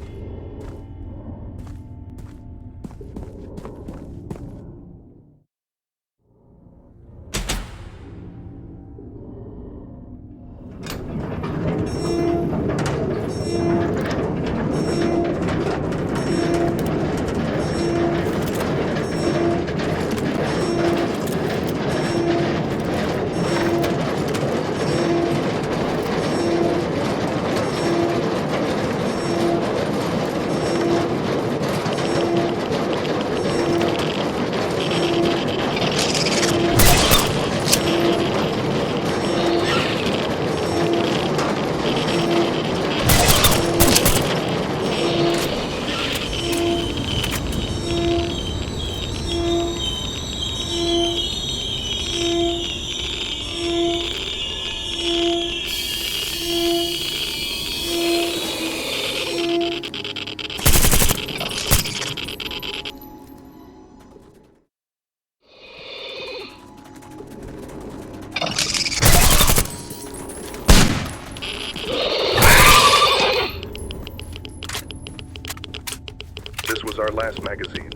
This was our last magazine.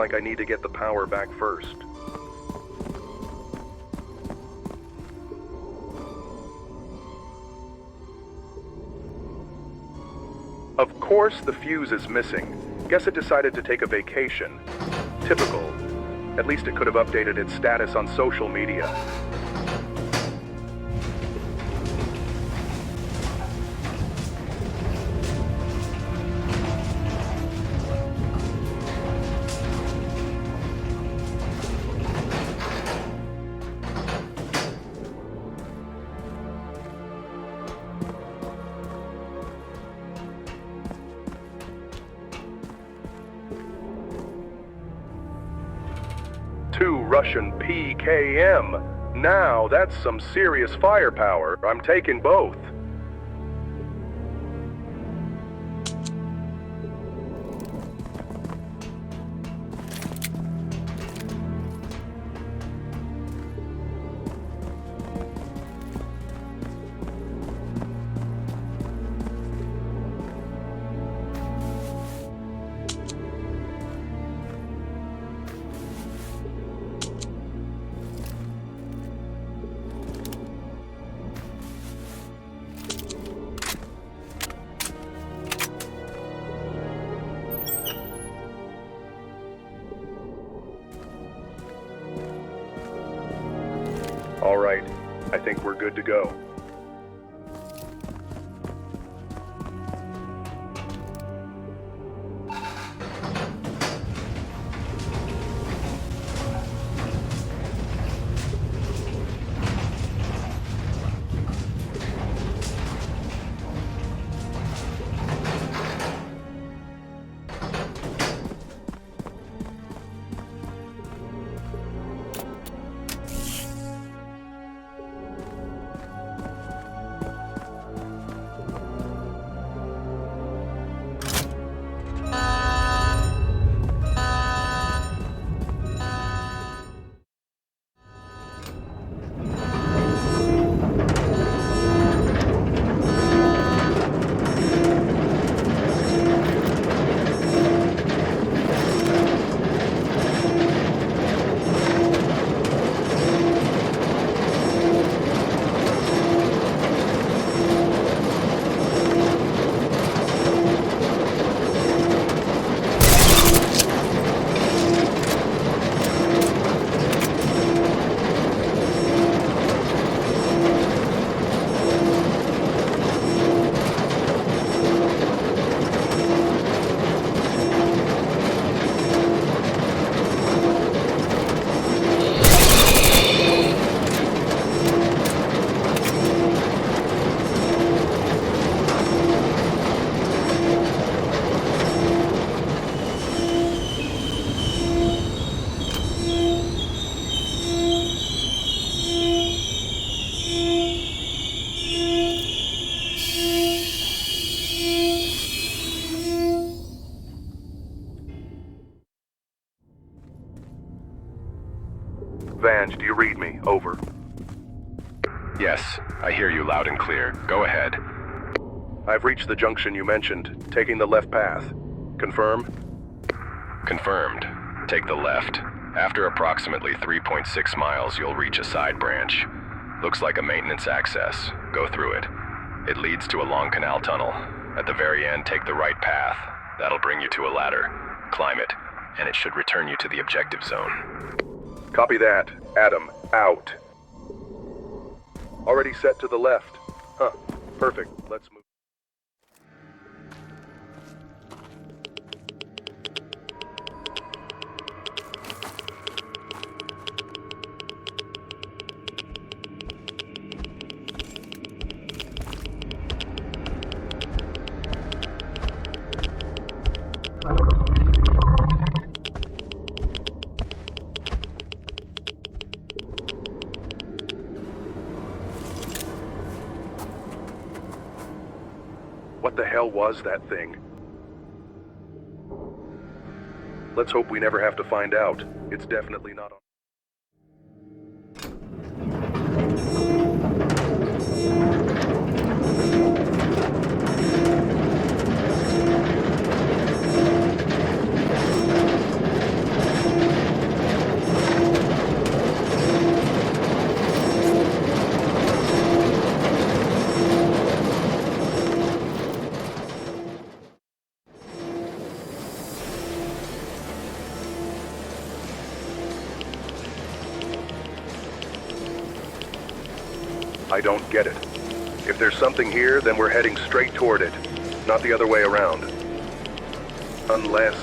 like I need to get the power back first. Of course, the fuse is missing. Guess it decided to take a vacation. Typical. At least it could have updated its status on social media. Two Russian PKM. Now that's some serious firepower. I'm taking both. All right, I think we're good to go. Vange, do you read me? Over. Yes, I hear you loud and clear. Go ahead. I've reached the junction you mentioned, taking the left path. Confirm? Confirmed. Take the left. After approximately 3.6 miles, you'll reach a side branch. Looks like a maintenance access. Go through it. It leads to a long canal tunnel. At the very end, take the right path. That'll bring you to a ladder. Climb it, and it should return you to the objective zone. Copy that. Adam, out. Already set to the left. Huh. Perfect. Let's move. What the hell was that thing? Let's hope we never have to find out. It's definitely not on. I don't get it. If there's something here, then we're heading straight toward it, not the other way around. Unless...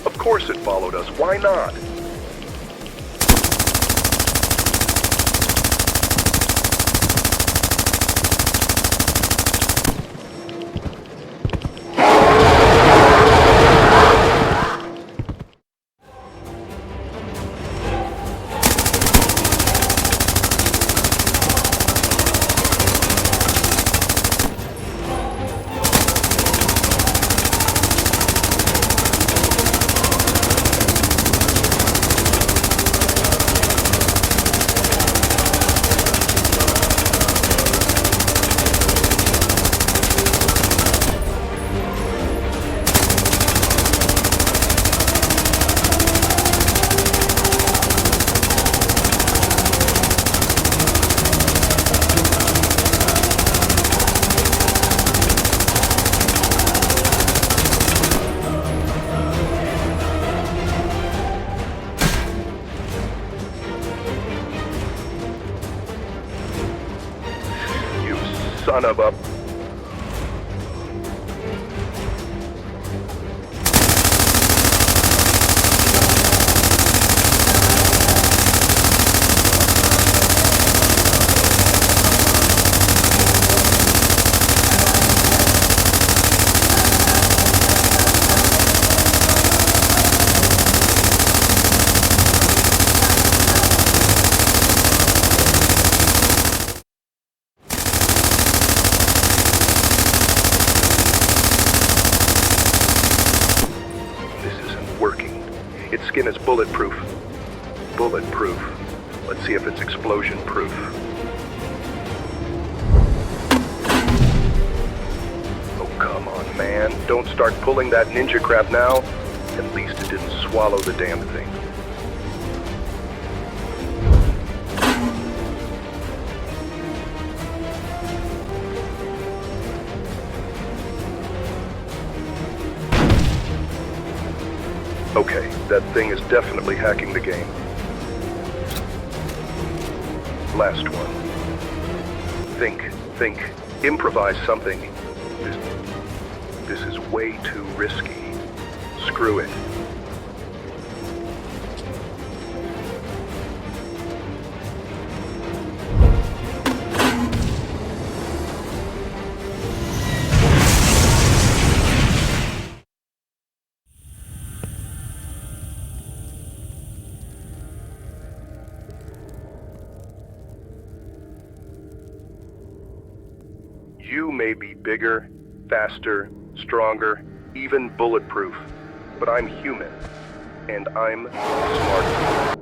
Of course it followed us. Why not? Son of a... Its skin is bulletproof. Bulletproof. Let's see if it's explosion-proof. Oh, come on, man. Don't start pulling that ninja crap now. At least it didn't swallow the damn thing. Okay, that thing is definitely hacking the game. Last one. Think. Improvise something. This is way too risky. Screw it. You may be bigger, faster, stronger, even bulletproof, but I'm human, and I'm smart.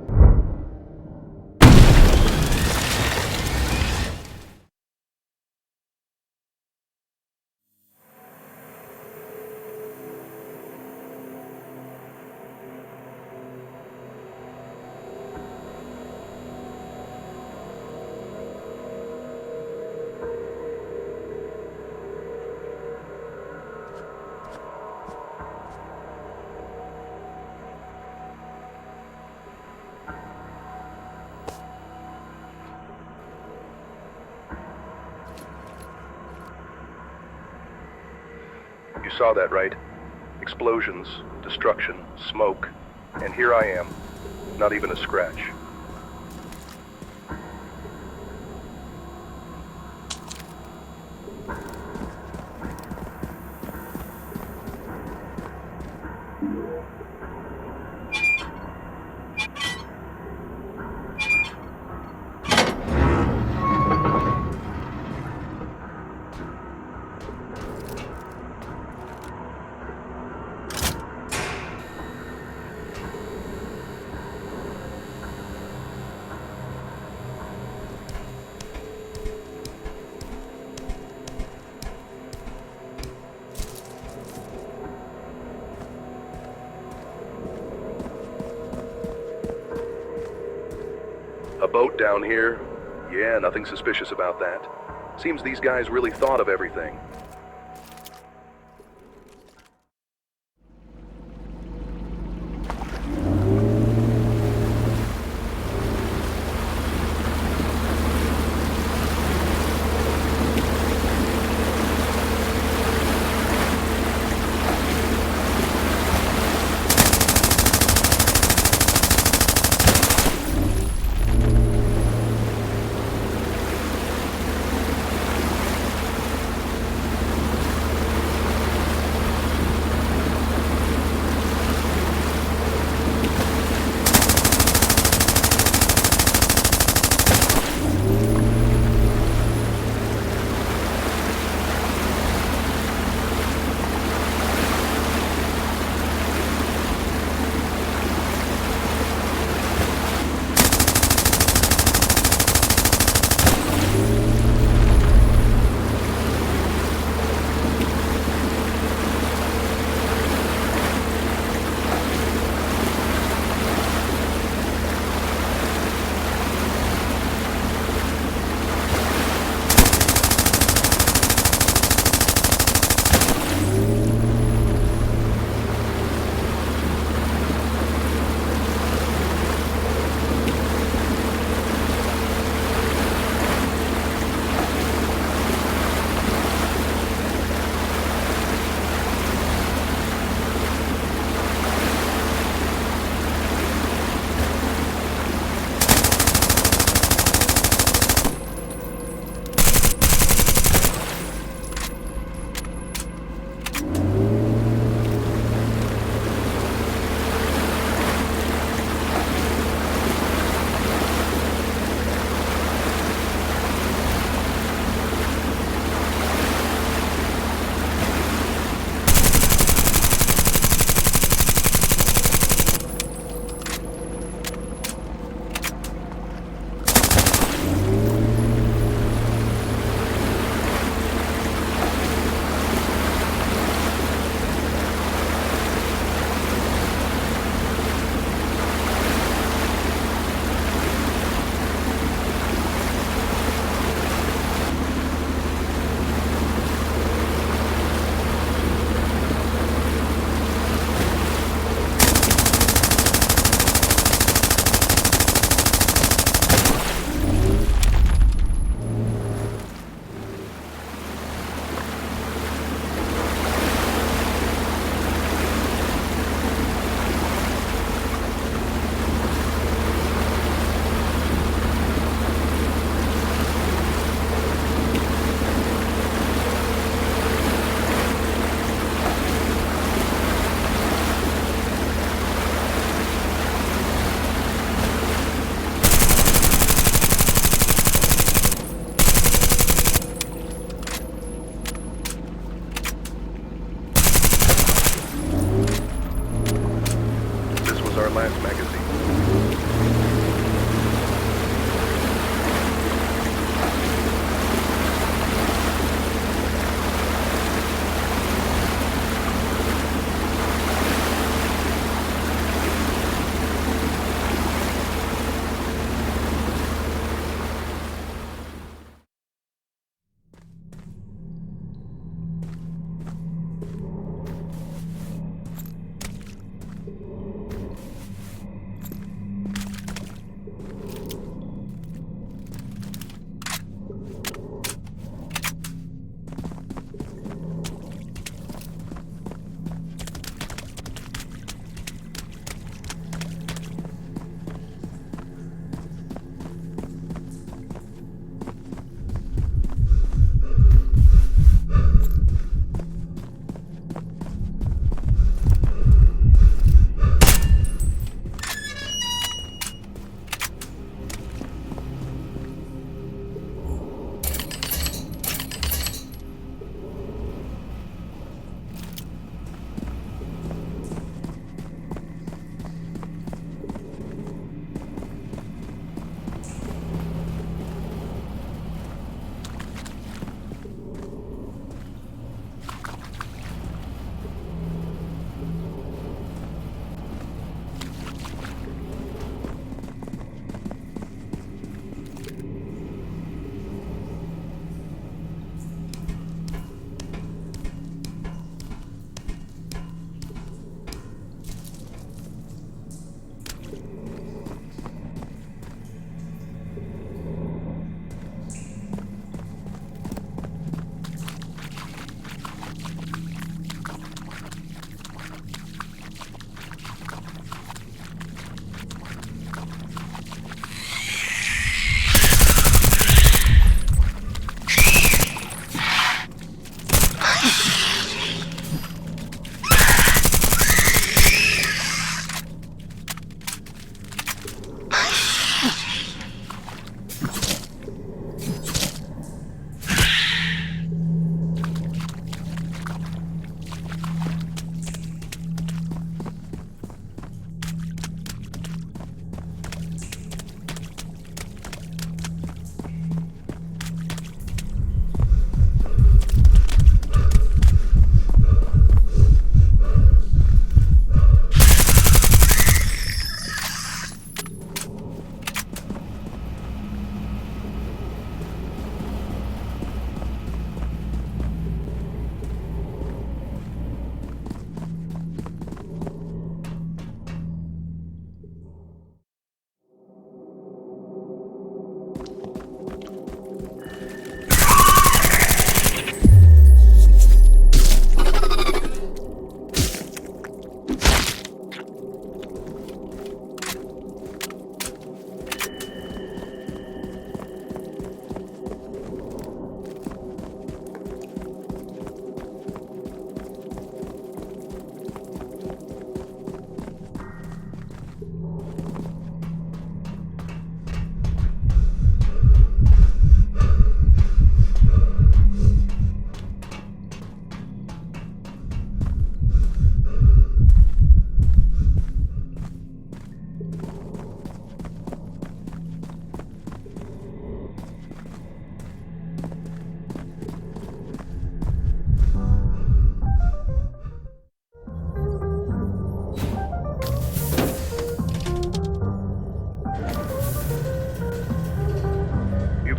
You saw that, right? Explosions, destruction, smoke, and here I am, not even a scratch. boat down here. Yeah, nothing suspicious about that. Seems these guys really thought of everything.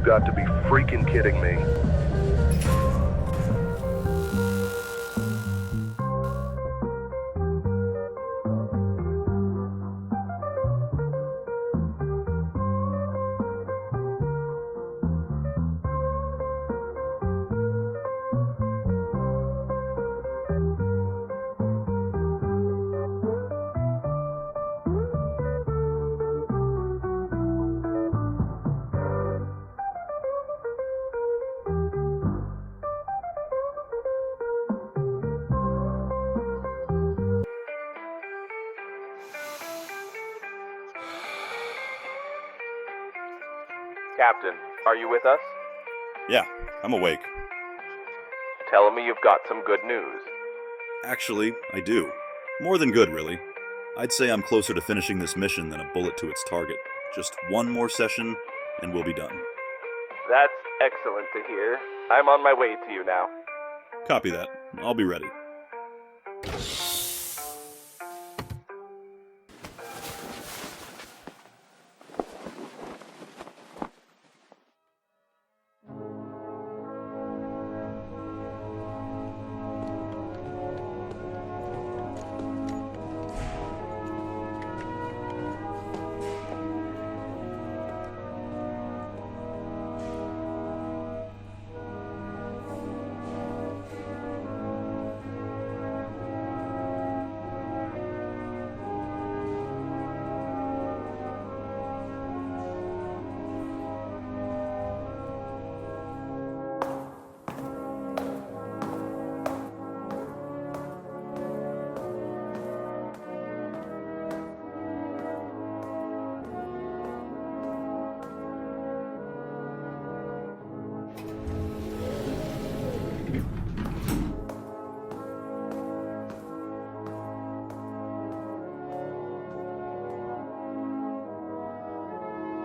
You've got to be freaking kidding me. Captain, are you with us? Yeah, I'm awake. Tell me you've got some good news. Actually, I do. More than good, really. I'd say I'm closer to finishing this mission than a bullet to its target. Just one more session, and we'll be done. That's excellent to hear. I'm on my way to you now. Copy that. I'll be ready.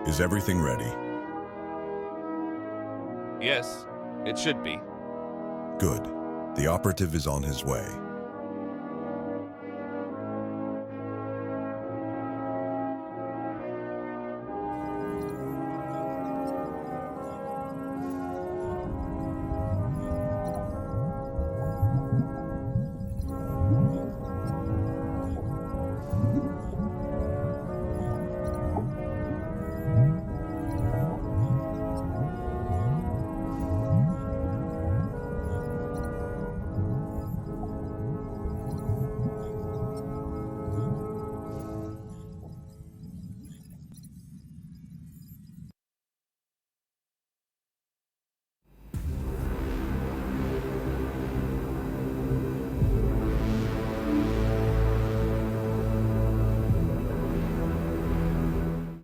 Is everything ready? Yes, it should be. Good. The operative is on his way.